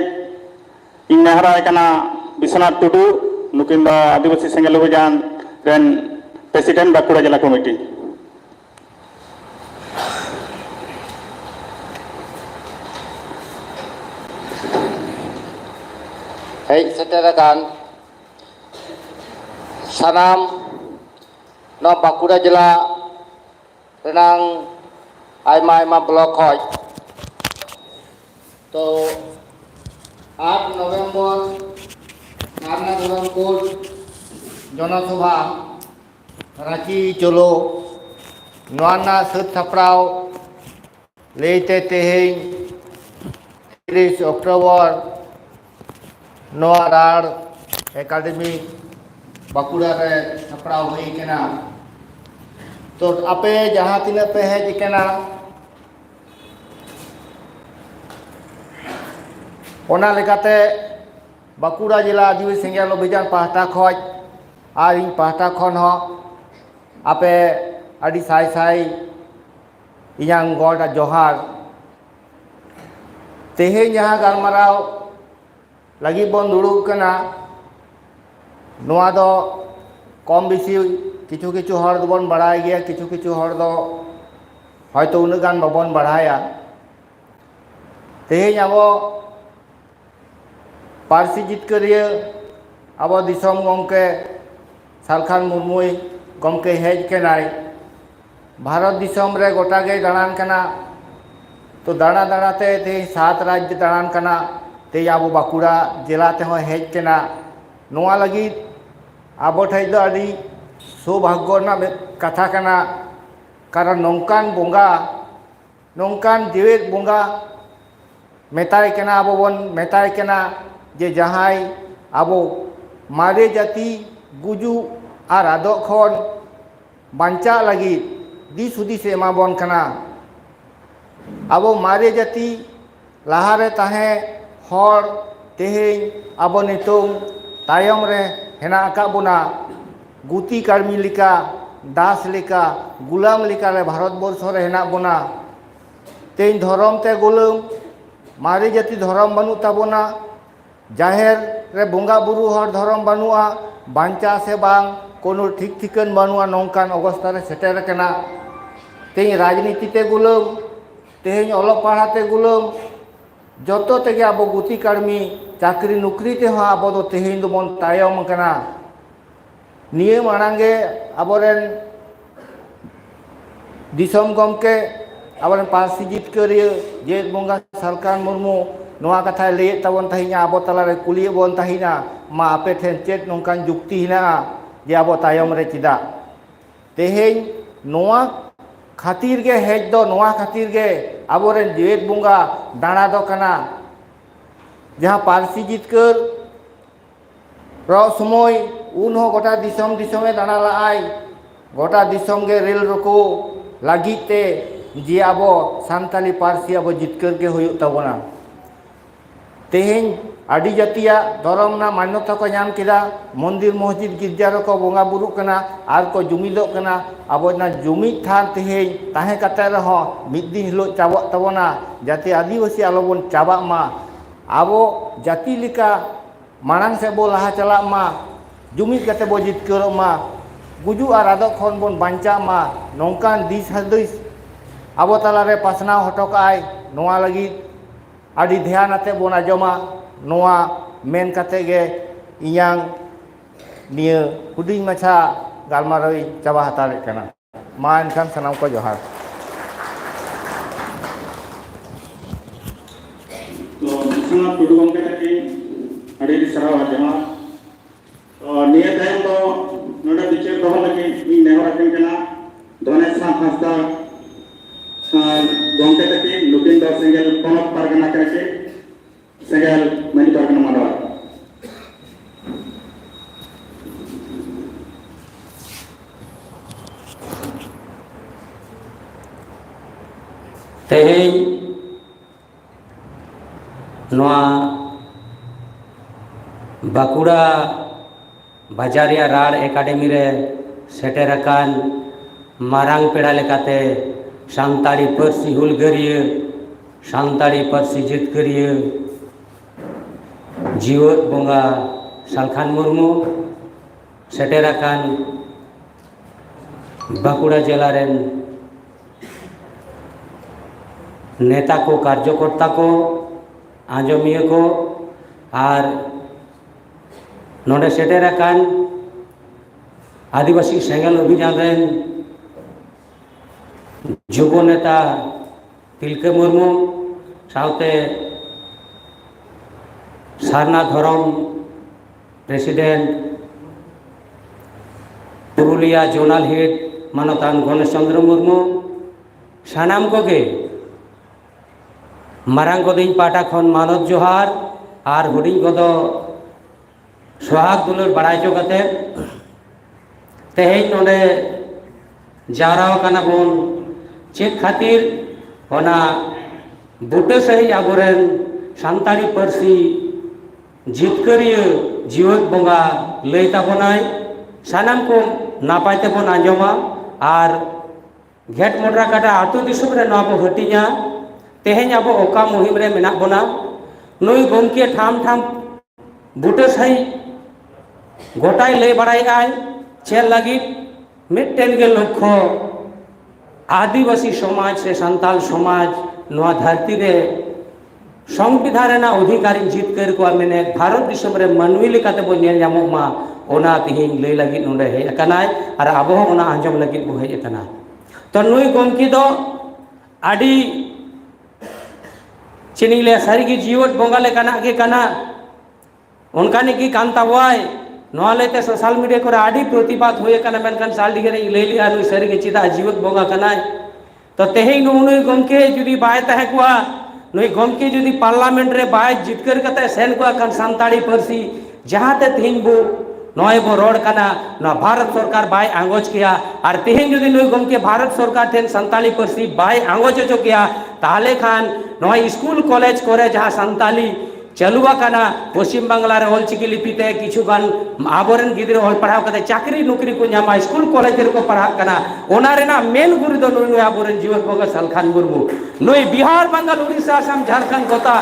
इन नेहराय कना विश्वनाथ टुडू नुकिन द आदिवासी सेंगल बजान रेन प्रेसिडेंट बाकुड़ा जिला committee hei seterakan sanam no Bakuda Jila renang aima blok khoi to 8 November karena dalam kod Jonasubha Raci Cholo Nuana Sut Saprau Leite Tehing 30 Oktober नवा राड़ एकेडमी बाकुड़ा रे सपड़ा हुई केना तो आपे जहाँ तीन पे है जिकेना ओना लेकाते बाकुड़ा जिला आदिवासी सेंगेल अभियान पाहटा खoj आर इन पाहटा खन हो आपे अड़ी साई साई इयां गॉड जोहार तेहे जहाँ गालमाराव लगी बन दुड़ुब कना कम बेसी किछु किछु हर बन बढ़ाई गया किछु किछु हर दो हयतो उन्ना गान बाबन बढ़ाया तेहें अब पारसी जितकरिया अब दिसम गमके सालखान मुर्मू गमके हेज केनाय भारत दिसम रे गोटा गे दाड़ान कना तो दाड़ा दाड़ाते ते 7 राज्य दाड़ान कना ते आबो बाकुड़ा जिला ते हो हेज केना नोआ लगी आबो ठै दो अड़ी सौभाग्य ना कथा कना कारण नौकान बोंगा नौकान जीवित बोंगा मेताय केना आबो बन मेताय केना जे जहाय आबो मारे जाति गुजु आर आदो खन बांचा लगी दिस हुदिस एमा बन कना आबो मारे जाति लाहारे ताहे हर तेहें आबो नितुम तायम रे हेना आका बोना गुती कर्मी लिका दास लिका गुलाम लिका रे भारत वर्ष रे हेना बोना तेन धर्म ते गुलाम मारे जाति धर्म बनु ताबोना जाहेर रे बोंगा बुरु हर धर्म बनुआ बांचा से बांग कोनो ठीक ठिकन बनुआ नौकान अवस्था रे सेटर कना तेन राजनीति ते गुलाम तेहें अलग पढ़ाते गुलाम जतो तेगे आबो गुती कर्मी चाकरी नौकरी ते हो आबो दो तेहें दो बन तायम कना निये मांगे आबोरेन दिसम गमके आबोरेन पार्सी जितकारिया जेठ बोंगा सरकार मुर्मू नोआ कथा लय तबन तहिना आबो तलारे कुलिय बन तहिना मा आपे ठेन चेत नोंकान जुक्ति हिना जे आबो तायम रे चिदा तेहें नोआ खातिर गे हेज दो नोआ खातिर गे आबोरेन जेठ बोंगा दाणा दो कना जहाँ पार्सी जितकर रो समय उन हो गोटा दिसम दिसमे दाणा लाआय गोटा दिसम गे रेल रको लागिते जे आबो सानताली पार्सी आबो जितकर गे हुयुग ताबोना तेहें आदि जातिया धर्म ना मान्यता को नाम किदा मंदिर मस्जिद गिरजा रको बोंगा बुरु कना आर को जुमिदो कना आबो ना जुमिद थान तेहें ताहे कते रहो मिद दिन हिलो चाबो ताबोना जाति आदिवासी आलोबन चाबा मा आबो जाति लिका मांग से बो लाहा चला मा जुमिद कते बो जितकर मा गुजु आर आदो खन बन बांचा मा नौकान दिस हदिस आबो तलारे पासना हटकाय नोआ लगी आदि ध्यान आते बन आजमा नोआ मेन कते गे इयां निया हुडिंग माछा गालमाराव चाबा हतारे कना मा एनखान सनाम को जोहार तो दिसना टुडू गमके तकी अड़ी सराव जमा तो निया तायम दो नोडा बिचे दोह लगी इन नेहरा केना दोने साथ हस्ता गमके तकी लुकिन दो सेंगल पोनक पारगना करके सेंगल मनी पारगना मानवा तेहें नोआ बाकुड़ा बाजारिया राड़ एकाडेमी रे सेटेरकान मारांग पेड़ा लेकाते सानताड़ी पार्सी हुलगारिया सानताड़ी पार्सी जितकारिया जीवत बोंगा सालखान मुर्मू सेटेरकान बाकुड़ा जिला रेन नेता को कार्यकर्ता को आंजमिया को आर नोडे सेटेरकान आदिवासी सेंगल अभियान रेन युवा नेता तिलका मुर्मू साउते Sarna Dharam president Purulia zonal head मानतान गणेश चंद्र मुर्मू सानाम को गे मारांग गदिन पाटा खन मानत जोहार आर हुडिंग गदो सोहाग दुलर बड़ाई चो कते तेहें नोडे जाराव कना बोन चेक खातिर होना बुटे सही आबोरेन सानताड़ी पार्सी जितकारिया जीवत बोंगा लय ताबोनाय सानाम को नापाय तेबोन आंजमा आर घेट मोटरा काटा आतु दिसम रे नवा बो हटिया तेहें आबो ओका मुहिम रे मेना बोना नुई गमके ठाम ठाम बुटे सही गोटाय लय बड़ाय चेल लगी मिट्टेन के लक्ष्य आदिवासी समाज से संताल समाज नवा धरती रे संविधान अधिकारी जितकर को मेने भारत दिसम रे मानवी लेकाते बो नेल जामो मा ओना तिहिं लय लगी नोंडे हेज अकानाय आर आबो ओना आंजम लगी बो हेज अकाना तो नुई गमकी दो आडी चिनीले सारी जीवट बोंगा लेकाना के कना उनकाने की कांता वाय नोलेते सोशल मीडिया को आडी प्रतिबाद हुए कना मेनकान साल दिगरे ले लिया नुई सारी के चिता जीवट बोंगा कना तो तेहे नुई गमके जुदी बाय तहे कुआ नुई गमके जुदी पार्लियामेंट रे बाय जितकर कते सेन कुआ कन सांताड़ी परसी जहां ते थिंग बो नॉय बो रोड कना ना भारत सरकार बाय आंगोज किया और तेहें जुदी नुई गमके भारत सरकार ठेन सांताली परसी बाय आंगोज चो किया ताले खान नॉय स्कूल कॉलेज करे जहां सांताली चलुआ कना पश्चिम बांग्ला रे ऑलचिकी लिपिते किछु गान आबोरन गिद्रे ऑल पढ़ाव कते चाकरी नौकरी को न्यामा स्कूल कॉलेज रे को पढ़ा कना ओना रेना मेन गुरु दो नुई आबोरन जीवन बगा सलखान मुर्मू नुई बिहार बंगाल उड़ीसा असम झारखंड गोता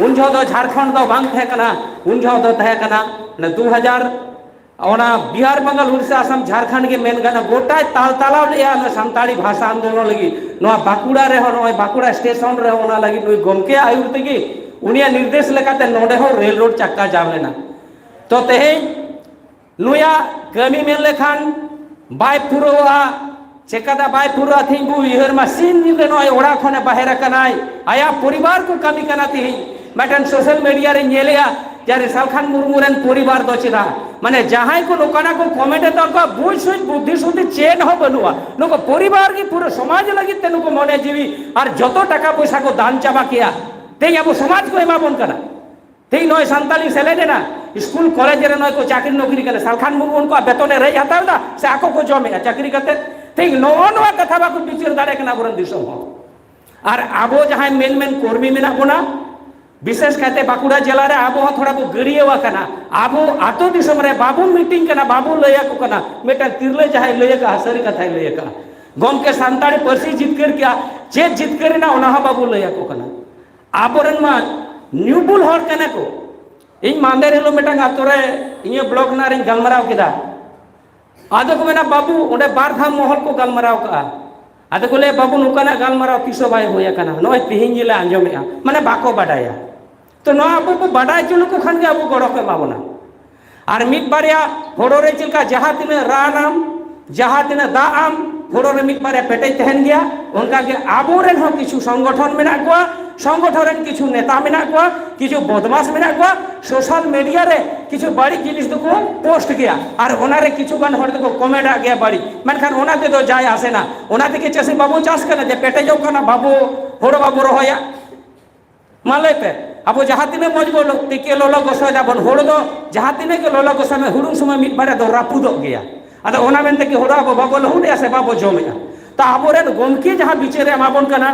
उनजो दो झारखंड दो बांग थे कना उनजो दो थे कना न 2000 ओना बिहार बंगाल उड़ीसा असम झारखंड के मेन गाना गोटा ताल तालाव लिया न संताली भाषा आंदोलन लगी नो बाकुड़ा रे हो नो बाकुड़ा स्टेशन रे ओना लगी नुई गमके आयुर तेगी उनिया निर्देश लेकाते नोडे हो रेल रोड चक्का जाम लेना तो तेहे नुया कमी मेन लेखान बाय पुरोआ चेकादा बाय पुरोआ थिंगु इहर मा सीन निले नय ओड़ा खने बाहेर कनाय आया परिवार को कमी कना तिहि मैटन सोशल मीडिया रे नेलेया जारे सलखान मुर्मू रेन परिवार दो चिरा माने जहां को लोकाना को कमेंटेटर को बुझ सुझ बुद्धि सुद्धि चेन हो बनुआ नको परिवार की पूरे समाज लगी तेनु को मने जीवी और जतो टाका पैसा को दान चाबा किया ते अब समाज को एमा बन कना ते नय सांताली सेलेदे ना स्कूल कॉलेज रे नय को चाकरी नौकरी करे सलखान मुर्मू उनको बेतन रे हताव दा से आको को जमे चाकरी करते ते नवा कथा बा को बिचार दाड़े कना बरन दिसो हो और आबो जहां मेन मेन कर्मी मेना बोना विशेष कहते बाकुड़ा जिला रे आबो थोड़ा को गड़ियावा कना आबो आतो दिसम रे बाबू मीटिंग कना बाबू लया को कना मेटा तिरले जहां लया का हसरी कथा लया का गम के सांताड़ी परसी जितकर क्या चेत जितकर ना ओना बाबू लया को कना आबोरन मा न्यूबुल हर कने को इन मांदे रेलो मेटांग आतोरे इये ब्लॉक ना रे गलमराव किदा आदो को मेना बाबू ओंडे बार धाम महल को गलमराव का आदो को ले बाबू नुकाना गलमराव किसो बाय होया कना नय तिहिं जिला आंजमेया माने बाको बाडाया तो नो आबो को बाडाय चलो को खान के आबो गड़ो के माबोना और मिट बारिया होड़ो रे चिलका जहां तिने रानाम जहां तिने दाआम होड़ो रे मिट बारिया पेटे तहन गया उनका के आबो रे हो किछु संगठन मेना को संगठन किछु नेता मेना को किछु बदमाश मेना को सोशल मीडिया रे किछु बड़ी जिनिस को पोस्ट किया और ओना रे किछु गान हर को कमेंट आ गया बड़ी मनखान ओना ते तो जाय आसे ना ओना ते के चसे बाबू चास करना जे पेटे जो करना बाबू होड़ो बाबू रहोया माले पे अब जहां तिने मज बोलो टिके लोलो गोसा जाबन होड़ दो जहां तिने के लोलो गोसा में हुडुं समय मिट बारे दो रापुदो गया अदा ओना मेनते के होड़ा बाबू लहुडे से बाबू जमेया तो आबोरेन गमकी जहां बिचारे माबन कना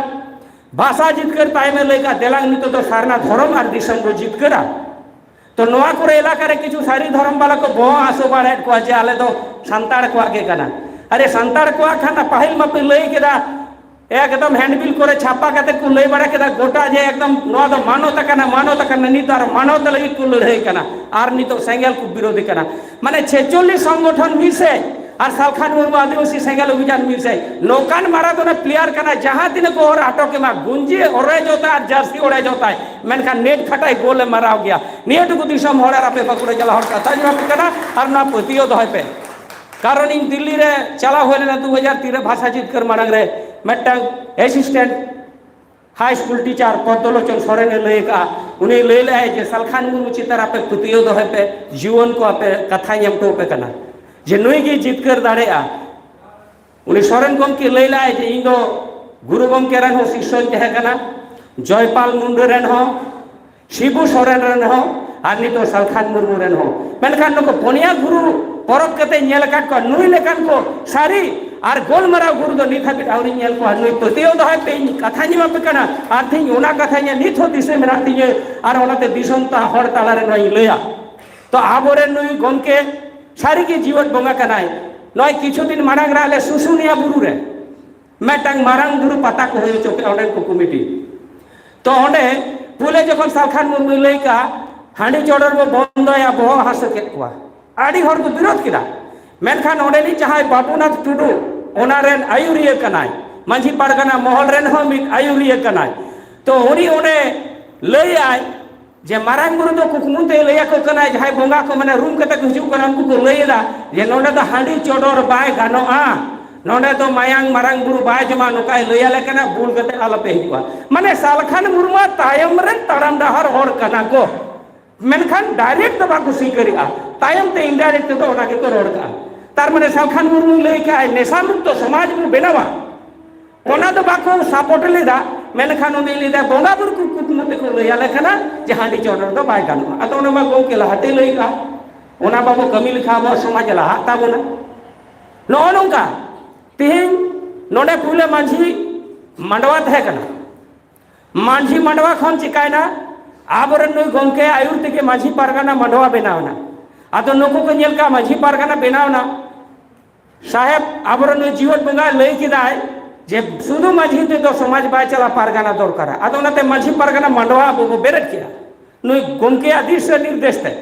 भाषा जितकर ताइमे लेका देलांग नितो तो सारना धर्म और दिसम को जितकरा तो नोआ करे इलाका रे किछु सारी धर्म वाला को बो आसो बाड़े को जे आले तो संताड़ को आगे कना अरे संताड़ को खाना पहिल मपे लई केदा एकदम हैंडबिल करे छापा कते को लई बाड़ा केदा गोटा जे एकदम नोआ तो मानवता कना नितार मानवता लगी को लड़ाई कना आर नितो सेंगेल को विरोधी कना माने 46 संगठन मिसे और सलखान मुर्मू आदिवासी सेंगेल अभियान मिल से नौकान मारा तो प्लेयर करना जहां दिन को और आटो के मा गुंजी ओरे जोता है जर्सी ओरे जोता है मेनका नेट खटाई गोल मारा हो गया नेट को दिसम होड़ा पे पकड़े चला हर कथा जो करना और ना पतियो दो पे कारण इन दिल्ली रे चला होले ना 2013 भाषा जितकर मारंग रे मेटंग assistant high school teacher Padlochan Soren लय का उन्हें ले ले जे सलखान मुर्मू चितर पे पतियो दो पे जीवन को पे कथा यम तो पे करना जे नुई गे जितकर दाड़ेआ उनी सोरेन गमके लई लाय जे इन दो गुरु गमके रन हो शिष्य तहे कना जयपाल मुंडू रेन हो शिबू सोरेन रेन हो आर नितो सलखान मुर्मू रेन हो मेनखान नको पोनिया गुरु परब कते नेल काट को नुई लेकान को सारी आर गोलमराव गुरु दो निथा बिट आवरी नेल को नुई पतियो दो है पे कथा निमा पे कना आर थिन ओना कथा ने निथ हो दिसे मेना तिने आर ओनाते दिसम ता हर ताला रे नई लया तो आबोरे नुई गमके सारी के जीवन बोंगा कनाय नय किछु दिन मारांग राले सुसुनिया बुरु रे मेटांग मारांग बुरु पता को होयो चोके ओडे को कमिटी तो ओडे पुले जखन सलखान मुर्मू लइका हांडी चोडर बो बंदया बो हासो के कुआ आडी हर को विरोध किदा मेनखान ओडे नि चाहे बाबूनाथ टुडू ओनारेन आयुरिया कनाय मांझी पारगना महल रेन हो मिट आयुरिया कनाय तो उनी ओडे लई आय जे मारांग गुरु दो कुकमुते लया को कनाय जहाय बोंगा को माने रूम कते हिजु कना उनको को लयदा जे नोडे द हांडी चोडर बाय गानोआ नोडे तो मायांग मारांग बुरु बाय जमा नुकाय लैयाले कना बुल कते आलपे हिजुआ माने सालखान मुर्मा तायम रे ताराम डहार हर कना को मेनखान डायरेक्ट तो बाकु स्वीकारिया तायम ते इनडायरेक्ट तो ओना के को रोड का तार माने सालखान मुर्मु लई के आय नेशा मुक्त समाज बु बेनावा ओना तो बाकु सपोर्ट लेदा मेनखान उनी लेदा बोंगा बुरु को कुतमते को लैयाले कना जे हांडी चोडर दो बाय गानो अतो ओना मा गोके लहाते लई का ओना बाबू कमी लिखा बो समाज लहा ताबोना नो नोंका तिहिं नोडे पुले मांझी मंडवा तहे कना मांझी मंडवा खन चिकायना आबरन नुई गंके आयुर तेके मांझी पारगाना मंडवा बेनावना आतो नुकु को नेल का मांझी पारगाना बेनावना साहेब आबरन नुई जीवन बंगा लई किदाय जे सुदु मांझी ते तो समाज बाय चला पारगाना दरकार आतो नाते मांझी पारगाना मंडवा बो बेरत किया नुई गंके आदेश निर्देश ते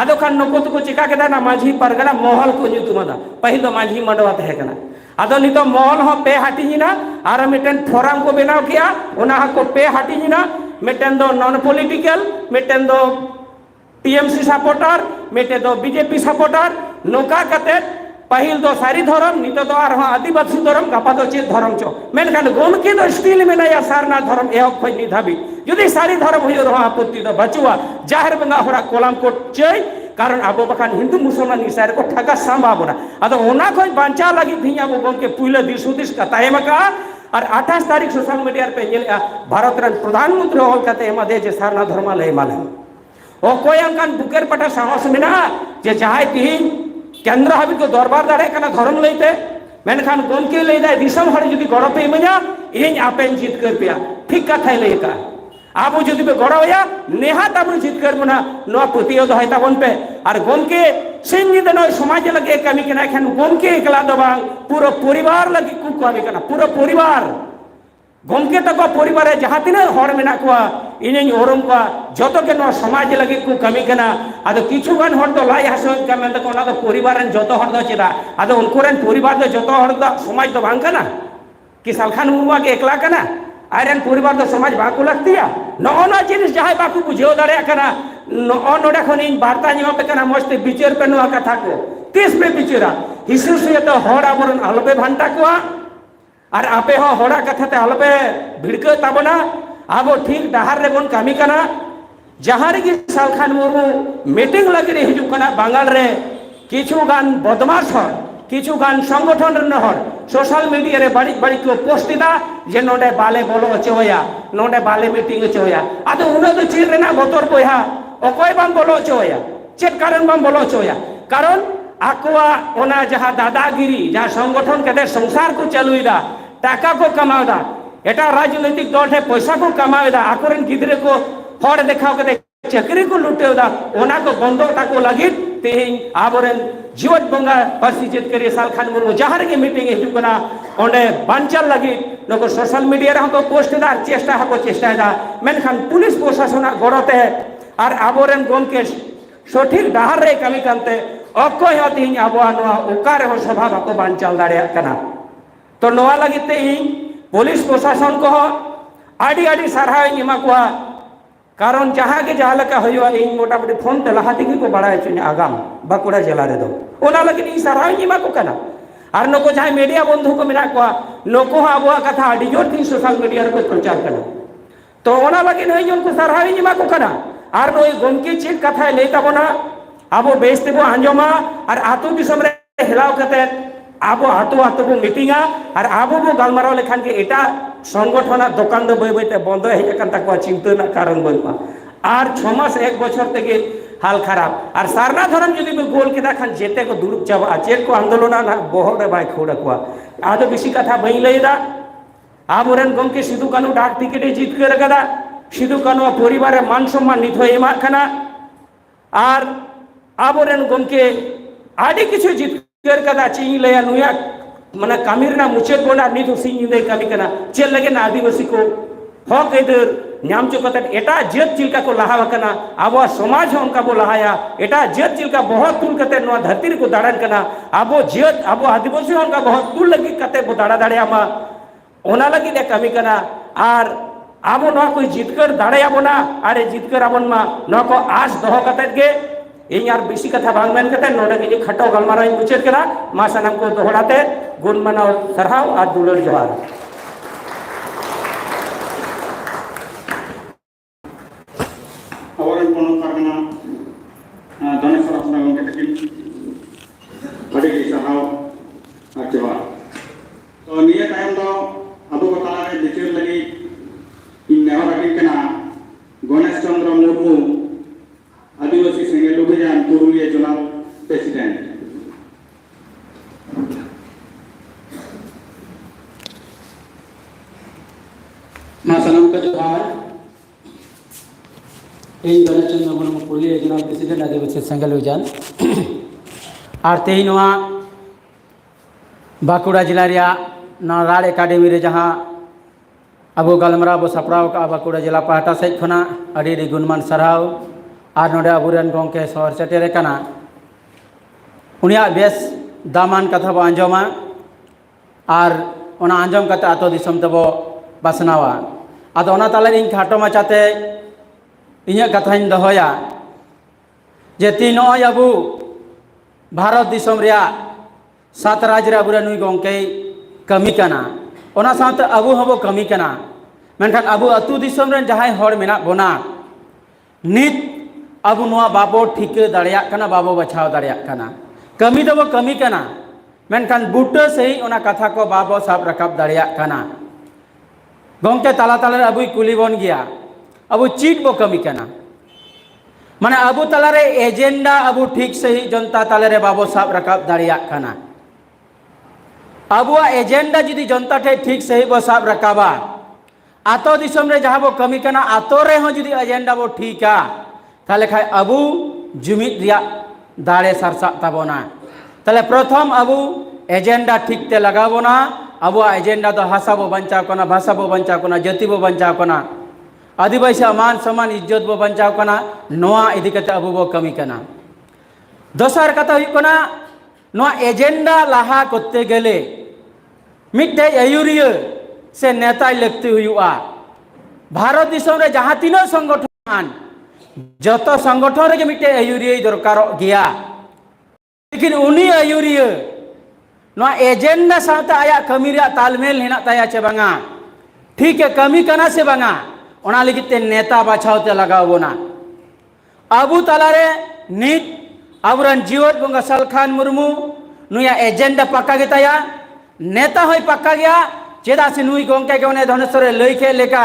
आदो खान नुकु तो चिका केदा ना मांझी पारगाना मोहल को nyutumada पहिल तो मांझी मंडवा तहे कना आदो नितो मोहल हो पे हाटिना और मिटन फोरम को बनाव किया ओना को पे हाटिना मिटन दो नॉन पॉलिटिकल मिटन दो टीएमसी सपोर्टर मिटे दो बीजेपी सपोर्टर नोका कते पहिल दो सारी धर्म नितो तो आर आदिवासी धर्म गपा दो चे धर्म चो मेनखान गोमके दो स्टील में नया सारना धर्म एहक खनि धाबी यदि सारी धर्म हुयो रहा आपत्ति दो बचुआ जाहिर बंगा होरा कोलाम कोट चय कारण अब बखान हिंदू मुसलमान इसार को ठगा संभावना अद ओना कोई बांचा लगी थी अब गमके पुइले दिसुदिस का तायमका और 28 तारीख सोशल मीडिया पे नेला भारत रन प्रधानमंत्री होल कते एमादे जे सारना धर्म लय माले ओ कोई अंकन बुकेर पटा साहस मेना जे जाय तिहिं केंद्र हाबि को दरबार दाड़े कना धर्म लैते मेनखान गमके लय दाय दिसम हर जदि गड़ो पे इमजा इहिं आपेन जीत कर पिया ठीक कथा लय का आबो जदि पे गड़ोया नेहात आबो जीत कर बना नो प्रतियो दहाय ताबन पे और गमके सिंह दनो समाज लगे कमी केना खान गमके एकला दो बांग पूरा परिवार लगी कु कमी केना पूरा परिवार गमके तक परिवार जहां तिना हर मेना को इनेन ओरम को जतो के नो समाज लगे कु कमी केना आदो किछु गान हर तो लाई हासो का मेन तो ओना तो परिवार जतो हर दो चेदा आदो उनकोरन परिवार दो जतो हर दो समाज दो बांग केना कि सालखान मुर्मा के एकला केना आयरन परिवार तो समाज बाकु लगतिया नोना जिनिस जहाय बाकु बुझेओ दाड़े कना नोडे खनि वार्ता निमा पे कना मस्त बिचार पे नो कथा को तीस पे बिचारा हिसु से तो हर आबरन अलबे भांटा को और आपे हो हड़ा कथा ते अलबे भिड़के ताबना आबो ठीक डहार रे बन कामी कना जहां रे सालखान मुर्मु मीटिंग लगे रे हिजु कना बांगाल रे किछु गान बदमाश हर किछु गान संगठन रन हर सोशल मीडिया रे बड़ी बड़ी को पोस्ट दा जे नोडे बाले बोलो अचोया नोडे बाले मीटिंग अचोया आदो उना तो चीर रेना बतर बोया अकोय बाम बोलो अचोया चेक कारण बाम बोलो अचोया कारण आकोआ ओना जहां दादागिरी जहां संगठन कते संसार को चलुइदा टाका को कमावदा एटा राजनीतिक दल है पैसा को कमावदा आकोरन गिदरे को हर देखाव कते चक्री को लुटेवदा ओना को बंदो ताको लगित तेहिं आबरन जीवन बंगा पार्सी जित करी सालखान मुर्मु जहां रे मीटिंग हिजु कना ओंडे बांचल लगी नको सोशल मीडिया रे को पोस्ट दा चेष्टा हको चेष्टा दा मेनखान पुलिस प्रशासन गड़ते और आबरन गमके सठिक डहार रे कमी कांते अकोय हो तिहिं आबोआ नोआ ओकारे हो सभा बाको बांचल दाड़े कना तो नोआ लगी तेहिं पुलिस प्रशासन को आडी आडी सारहाव इमा कोआ कारण जहां के जहां लका होयो इन मोटामुटी फोन ते लहाती को बड़ा चुने आगाम बाकुड़ा जिला रे दो ओना लगी इ सारहाव इमा को कना और नको जहां मीडिया बंधु को मेना को नको आबोआ कथा आडी जोर थी सोशल मीडिया रे को प्रचार कना तो ओना लगी नई जन को सारहाव इमा को कना और नई गमके चेक कथा लेता बना आबो बेस्ते बो आंजमा और आतु दिसम रे हेलाव कते आबो आतु आतु को मीटिंगा और आबो बो गालमाराव लेखान के एटा संगठन दुकान दो बय बयते बंद हे कन तक चिंता ना कारण बनुआ और 6 मास 1 बछर तेगे हाल खराब और सारना धर्म जदि बे गोल केदा खान जेते को दुरुप चाबा चेक को आंदोलन ना बहरे बाय खोड़ को आदो बेसी कथा बई लैदा आबोरन गमके सिधु कानु डाक टिकेट जीत कर गदा सिधु कानु परिवार मान सम्मान नित होय एमा खाना और आबोरन गमके आडी किछु जीत कर गदा चिंग लया नुया माने कामिरना मुचेत बोना नित सिंह दे कमी कना चेल लगे ना आदिवासी को हक इधर न्याम चुकत एटा जेत चिलका को लहाव कना आबो समाज हम का बो लहाया एटा जेत चिलका बहुत तुल कते नो धरती को दाड़न कना आबो जेत आबो आदिवासी हम का बहुत तुल लगी कते बो दाड़ा दाड़े आमा ओना लगी दे कमी कना और आबो नो कोई जीतकर दाड़े आबो ना अरे जीतकर आबन मा नो को आस दहो कते के ᱤᱧ ᱟᱨ ᱵᱮᱥᱤ ᱠᱟᱛᱷᱟ ᱵᱟᱝ ᱢᱮᱱ ᱠᱟᱛᱮ ᱱᱚᱰᱮ ᱜᱮ ᱠᱷᱟᱴᱚ ᱜᱟᱞᱢᱟᱨᱟᱣ ᱤᱧ ᱢᱩᱪᱟᱹᱫ ᱠᱮᱫᱟ ᱢᱟ ᱥᱟᱱᱟᱢ ᱠᱚ ᱫᱚᱦᱲᱟᱛᱮ ᱜᱩᱱ ᱢᱟᱱᱟᱣ ᱥᱟᱨᱦᱟᱣ ᱟᱨ ᱫᱩᱞᱟᱹᱲ ᱡᱚᱦᱟᱨ ᱟᱵᱚᱨᱮᱱ ᱯᱚᱱᱚᱛ ᱯᱟᱨᱜᱟᱱᱟ ᱫᱚᱱᱮᱥᱣᱚᱨ ᱦᱟᱸᱥᱫᱟ ᱜᱚᱢᱠᱮ ᱛᱟᱹᱠᱤᱱ ᱟᱹᱰᱤ ᱜᱮ ᱥᱟᱨᱦᱟᱣ ᱟᱨ ᱡᱚᱦᱟᱨ ᱛᱚ ᱱᱤᱭᱟᱹ ᱛᱟᱭᱚᱢ ᱫᱚ ᱟᱵᱚ ᱠᱚ ᱛᱟᱞᱟᱨᱮ ᱵᱤᱪᱟᱹᱨ ᱞᱟᱹᱜᱤᱫ ᱤᱧ ᱱᱮᱦᱚᱨ ᱟᱹᱠᱤᱱ ᱠᱟᱱᱟ गणेश चंद्र मुर्मू आदिवासी सेंगेल अभियान पुरुलिया जोनाल प्रेसिडेंट मा सनम का जोहार इन गणेश चंद्र मुर्मू पुरुलिया जोनाल प्रेसिडेंट आदिवासी सेंगेल अभियान और तेनवा बाकुड़ा जिला राड़ एकाडेमी रे जहाँ अब गलमरा बो सपड़ाव का बाकुड़ा जिला पाहटा सेज खना अड़ी गुणमान साराव और नोडे अबुरेन गंके सहर सेटेरे कना उनिया बेस दामान कथा बो आंजमा और ओना आंजम कते आतो दिसम तबो बासनावा आदो ओना ताले इन खाटो माचाते इन्या कथाइन दहोया जे तीन अबु भारत दिसम रिया सात राज्य रे अबुरेन नुई गंके कमी कना ओना साथ अबु हबो कमी कना मेनखान अबु अतु दिसम रेन जहाय हर मेना बोना नित अबु नोआ बाबो ठीक दाड़िया कना बाबो बचाव दाड़िया कना कमी दबो कमी कना मेनखान बुटा सही ओना कथा को बाबो साब रकाब दाड़िया कना गंके ताला ताला अबु कुली बन गया अबु चीट बो कमी कना माने अबु ताला रे एजेंडा अबु ठीक सही जनता ताला रे बाबो साब रकाब दाड़िया कना अबुआ एजेंडा जुदी जनता ठे ठीक सही बो साब रकाबा आतो दिसम रे जहाँ बो कमी कना आतो रे हो जुदी एजेंडा बो ठीका ताले खाय अबु जुमिद रिया दाड़े सरसा ताबोना ताले प्रथम अबु एजेंडा ठीक ते लगाबोना अबुआ एजेंडा दो हासा बो बंचाव कना भाषा बो बंचाव कना जाति बो बंचाव कना आदिवासी मान सम्मान इज्जत बो बंचाव कना नोआ इदी कते अबु बो कमी कना दोसर कथा हुई कना नोआ एजेंडा लाहा करते गेले मिट्टे आयुरिया से नेता लगती हुआ भारत दिसम रे जहाँ तीनों संगठन जतो संगठन रे मिट्टे आयुरिया दरकार गया लेकिन उनी आयुरिया नोआ एजेंडा साथ आया कमी रे तालमेल हेना ताया चे बांगा ठीक है कमी कना से बांगा ओना लगी ते नेता बाछाव ते लगाव बोना अबु तालारे नित अबुरन जीवत बंगा सलखान मुर्मू नुया एजेंडा पक्का गेताया नेता होय पक्का गया चेदा से नुई गंके के ओने धनेश्वरे लइखे लेका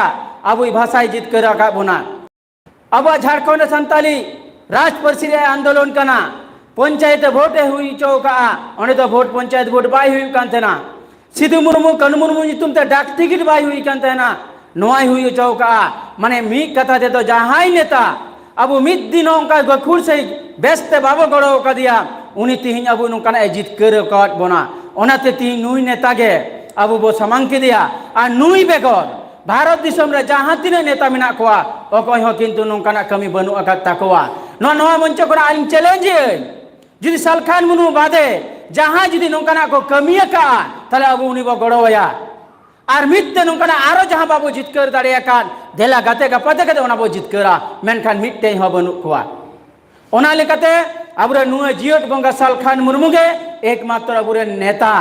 अबु भाषा जित कर रखा बोना अब झारखंड संताली राज परसी रे आंदोलन कना पंचायत भोट हुई चौका ओने तो भोट पंचायत भोट बाय हुई कान तेना सिधु मुर्मू कन मुर्मू तुम ते डाक टिकट बाय हुई कान तेना नोय हुई चौका माने मी कथा दे तो जहाई नेता अबु मिद दिन उनका गखुर से बेस्ते बाबो गड़ो का दिया उनी तिहिन अबु नुकाना जित कर काट बोना ओनाते तिहिन नुई नेता गे अबु बो समांग के दिया आ नुई बेगर भारत दिसम रे जहां तिना नेता मेना कोआ अकय हो किंतु नुकाना कमी बनु अका ताकोआ नोआ मंच को आइन चैलेंज जुदी सलखान मुनु बादे जहां जुदी नुकाना को कमी का ताले अबु उनी बो गड़ोया और मित्ते नुकाना आरो जहां बाबू जितकर दाड़िया कान देला गाते का पते कते ओना बो जितकरा मेनखान मित्ते हो बनु कोआ ओना लेकाते अबुरे नुए जियत बंगा सलखान मुर्मू गे एकमात्र अबुरे नेता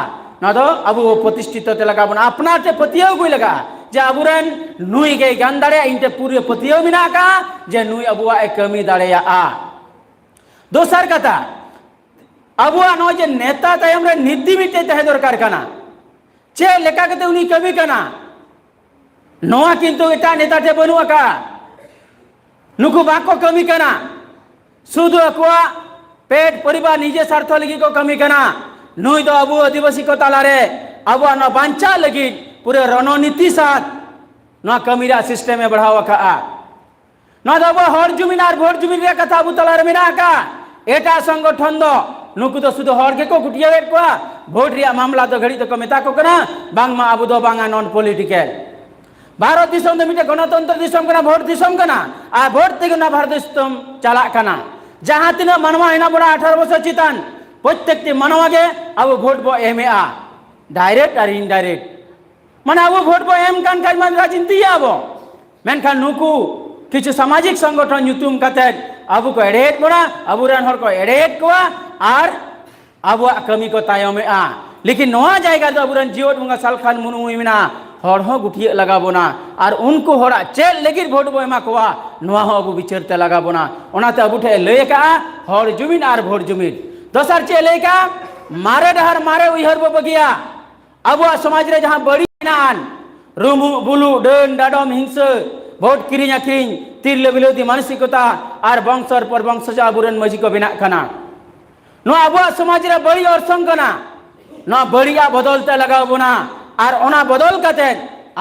ना दो अबु प्रतिष्ठित ते लगा बना अपना ते पतियो कोई लगा जे अबुरेन नुई गे गान दाड़िया इनते पूरे पतियो मिना का जे नुई अबुआ ए कमी दाड़िया आ दोसर कथा अबुआ नो जे नेता तायम रे नीति मिटे तहे दरकार कना चे लेका कते उनी कमी कना नोआ किंतु एटा नेता ते बनु आका नुकु बाको कमी कना सुदु अकुआ पेट परिवार निजे स्वार्थ लगी को कमी कना नुई दो अबु आदिवासी को तालारे अबु न बांचा लगी पूरे रणनीति साथ न कमीरा सिस्टम में बढ़ावा का न दो हर जुमिन और भोट जुमिन रे कथा अबु तालारे मेना का एटा संगठन दो नुकु तो सुदु हर के को कुटियावेट को भोट रिया मामला तो घड़ी तो को मेता को कना बांग मा अबु दो बांगा नॉन पॉलिटिकल भारत दिसम दो मिटे गणतंत्र दिसम कना भोट दिसम कना आ भोट ते ना भारत दिसम चला कना जहां तिना मनवा हेना बड़ा 18 वर्ष चितान प्रत्येक ती मनवा गे अब भोट बो एमे आ डायरेक्ट और इनडायरेक्ट माने अब भोट बो एम कान मन राजनीति आबो मेनखान नुकु किछु सामाजिक संगठन युतुम कते abu ko edet bona aburan hor ko edet ko ar abu kami ko tayome a lekin noa jayga do aburan jiwot bunga salkhan munui mina hor ho gutia lagabona ar unku hora chel legir vote bo ema kowa noa ho abu bicharte lagabona onate abu the lay ka hor jumin ar vote jumin dosar che lay ka mare dahar mare uihar bo bagia abu samaj re jahan badi nan rumu bulu den dadom hingse vote kirinya kiring tirle biloti manusikota ar bangshar por bangsh aburan maji ko bina kana no abu samaj re badi orsong kana no badiya bodolte lagabona আর ওনা বদল কাতে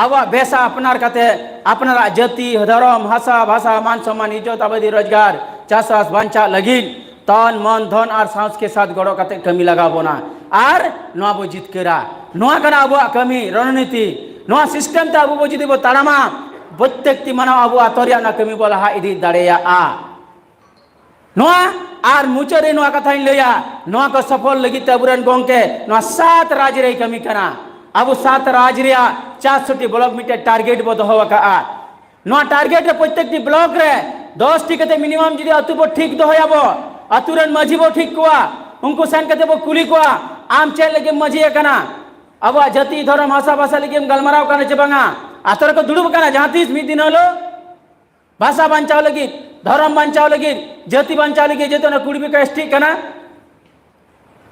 আবা বেসা আপনার কাতে আপনারা জাতি ধর্ম ভাষা ভাষা মান সম্মান ইজ্জত আবাদি রোজগার চাষবাস বাঞ্চা লাগিন তন মন ধন আর সাহস के साथ গড় কাতে কামি লাগাবো না আর নোয়া বো জিতকেরা নোয়া কানা আবু কামি রণনীতি নোয়া সিস্টেম তে আবু যদি বো তারামা প্রত্যেকটি মানব আবু আতরিয়া না কামি বলা হা ইদি দাঁড়িয়া আ নোয়া আর মুচরে নোয়া কথাই লইয়া নোয়া को सफल लगी तबुरन गोंके নোয়া 7 राज्य रे कमी कना अब 7 राज्य रे 400 ब्लॉक मीटर टारगेट बो दोहो का नो टारगेट रे प्रत्येक ब्लॉक रे 10 टी कते मिनिमम जदी अतु बो ठीक दोहो याबो अतुरन मजी बो ठीक कोआ उनको सन कते बो कुली कोआ आम चेल लगे मजी कना अब जाति धर्म भाषा भाषा लगे गलमराव कना चबांगा आतर को दुडुब कना जहां 30 मी दिन हलो भाषा बंचाव लगी धर्म बंचाव लगी जाति बंचाव लगी जेतो ना कुड़ी का स्टिक कना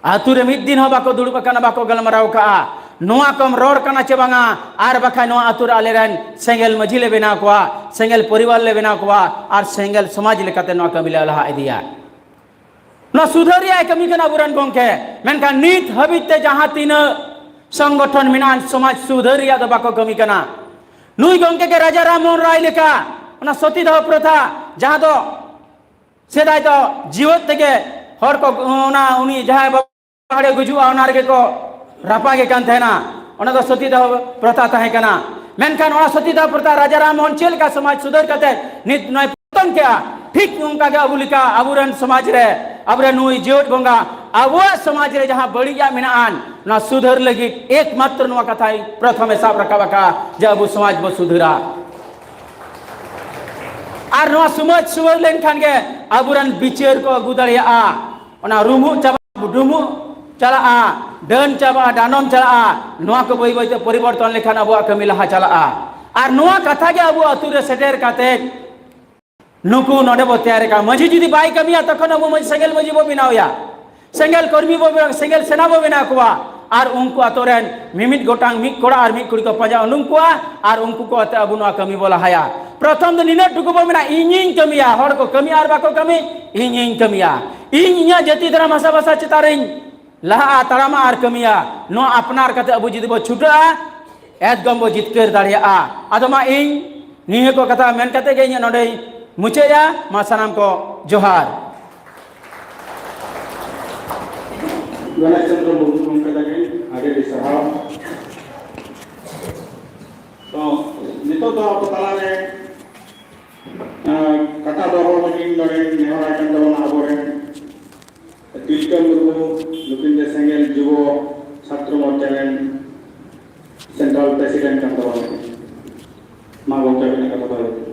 आतुरे मिद दिन हो बाको दुडुब कना बाको गलमराव का नोआ कम रोड कना चबांगा आर बखा नोआ आतुर आलेरन सेंगल मझिले बेना कोआ सेंगल परिवार ले बेना कोआ आर सेंगल समाज लेकाते नोआ कमिला लहा इदिया नो सुधरिया कमी कना बुरन गोंके मेनका नीत हबिते जहां तीन संगठन मिनान समाज सुधरिया द बाको कमी कना नुई गोंके के राजा राममोहन राय लेका ओना सती दह प्रथा जहां दो सेदाय तो जीवत तेगे हर को ओना उनी जहां बाड़े गुजुआ ओनार के को रापागे कान थेना ओना दो सती दह प्रथा तहे कना मेनखान ओना सती दह प्रथा राजा राममोहन चेल का समाज सुधर कते नित नय पतन के ठीक उनका के अबुलिका अबुरन समाज रे अबरे नुई जोट बंगा अबुआ समाज रे जहां बड़िया मिनान ना सुधर लगी एकमात्र नवा कथाई प्रथम साब रकाबका जे अबु समाज बो सुधरा आर नवा समाज सुधर लेनखान के अबुरन बिचेर को गुदड़िया ओना रुमु चाबा डुमु चला डन चाबा दानम चला नवा को बई बई परिवर्तन लेखान अबुआ कमी लहा चला आर नवा कथा के अबु अतु रे सेटेर काते नुकु नडे बो तैयार का मजी जुदी बाई कमिया तखन अबु मजी सेंगल मजी बो बिनावया सेंगल कर्मी बो सेंगल सेना बो बिना कुआ आर उनको अतोरेन मिमित गोटांग मिक कोड़ा आर मिक कुड़ी को पंजा उनुम कुआ आर उनको को अते अबु नवा कमी बोला हाया प्रथम द निने टुकु बो मिना इनिंग कमिया हर को कमी आर बाको कमी इनिंग कमिया इनिया जति दरा भाषा भाषा चितारिन लहा तारामा आर कमिया नो अपनार कते अबु जुदी बो छुटा एदगम बो जितकेर दाड़िया आदमा इन निहे को कथा मेन कते गे नडे मुचेया मासानाम को जोहार गणेश चंद्र मुर्मू गंके लगे आगे भी सहाव तो नितो तो आप तला रे कथा दोहो लगी नडे नेहरा कंदवन आबोरे तिलका मुर्मू लुकिंदे सेंगल जुबो छात्र मोर्चा सेंट्रल प्रेसिडेंट कंदवन मा गंके ने कथा दोहो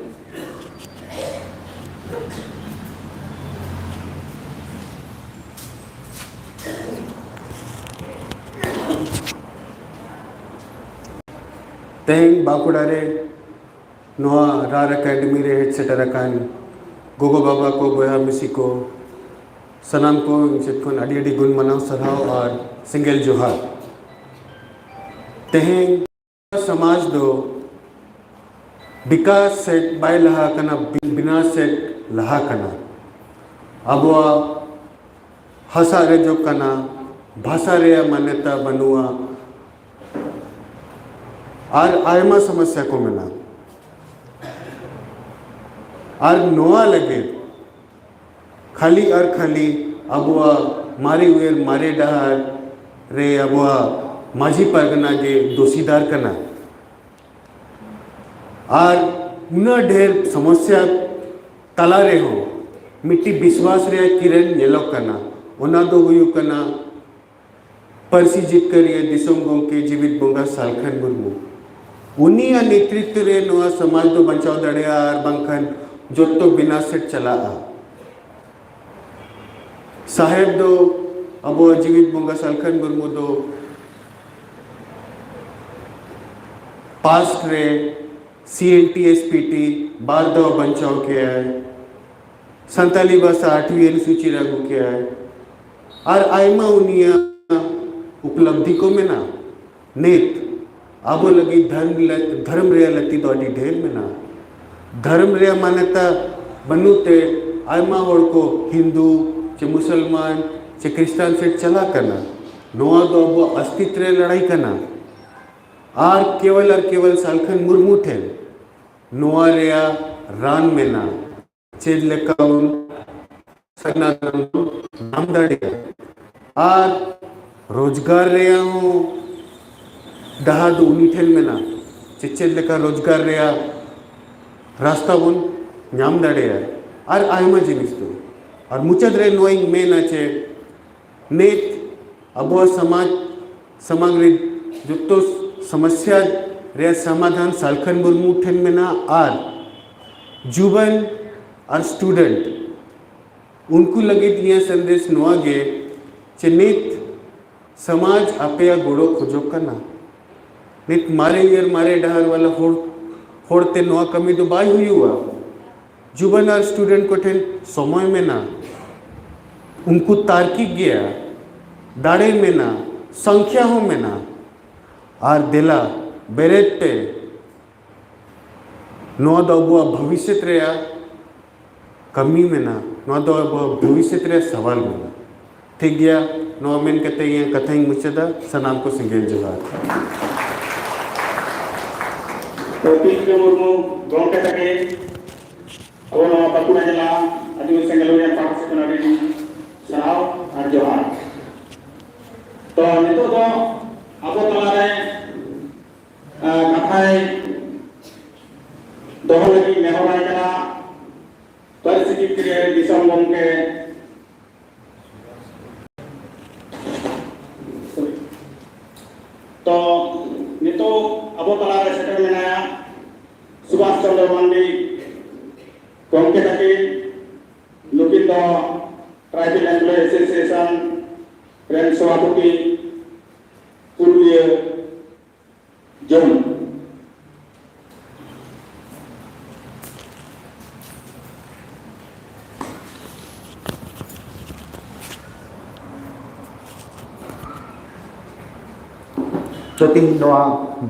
तें बाकुड़ा रे नोआ रार अकेडमी रे हेड सेटर अकान गोगो बाबा को बोया मिसी को सनाम को चेत को अड़ी अड़ी गुण मनाव सरहाव और सिंगल जोहार तें समाज दो विकास सेट बाय लहा कना बिना सेट लहा कना अबुआ हसा रे जो कना भाषा रे मान्यता बनुआ और आयमा समस्या को मिला और नोआ लगे खाली और खाली अबुआ मारे हुए मारे डहार रे अबुआ माझी परगना के दोषीदार करना और न ढेर समस्या तला रे हो मिट्टी विश्वास रे किरण येलो करना ओना दो हुयु करना परसी जीत करिए दिसोम गोंके जीवित बोंगा सालखन मुर्मू उनिया नेतृत्व रे नोआ समाज दो बचाव दड़िया और बंखन जो तो बिना सेट चला साहेब दो अब जीवित बंगा सालखन मुर्मू दो पास्ट रे CNTSPT बार दो बंचाव किया है संताली भाषा 8वीं अनुसूची लागू किया है और आयमा उनिया उपलब्धि को में ना नेत अब लगी धर्म रे लती तो अड़ी ढेर में ना धर्म रे मान्यता बनुते आयमा होड़ को हिंदू चे मुसलमान चे क्रिश्चियन से चला करना नोआ दो अब अस्तित्व रे लड़ाई करना और केवल सालखन मुर्मू थे नोआ रेया रान में ना चेद लेकाउन सगना नाम दाड़े और रोजगार रेया हूँ दहा दो उनीठेल में ना चेद लेका रोजगार रेया रास्ता बुन नाम दाड़े और आयमा जिनिस तो और मुचद रे नोइंग में ना चे नेत अब समाज रे जुत्तो समस्या रे समाधान सालखन मुर्मू ठेन में ना और जुबन और स्टूडेंट उनको लगे दिया संदेश नोआगे चे नेत समाज आपे गोड़ो खोजो करना नेत मारे डहर वाला होड़ते नोआ कमी तो बाई हुई हुआ जुबन और स्टूडेंट को ठेन समय में ना उनको तार्किक गया दाड़े में ना संख्या हो में ना और दिला बेरेट पे नौ दबुआ भविष्य रे कमी में ना नौ दबुआ भविष्य रे सवाल में ना ठीक गया नौ मेन कहते हैं कथा मुचदा सनाम को सिंगेल जोहार तो तीन के मुर्मू गोंके तके अब नवा बाकुड़ा जिला आदिवासी संगठन या पार्ट सेक्रेटरी सनाव और जोहार तो नितो तो अब तलारे कथाय दोहो लगी नेहराय कना परिस्थिति के दिसम गोंके तो नितो अब तलारे सेटर मेनाया सुभाष चंद्र मांडी गोंके तके लुकिन दो ट्राइबल एम्प्लॉय एसोसिएशन रेन सभापति पूर्वीय जोन तो तीन नोआ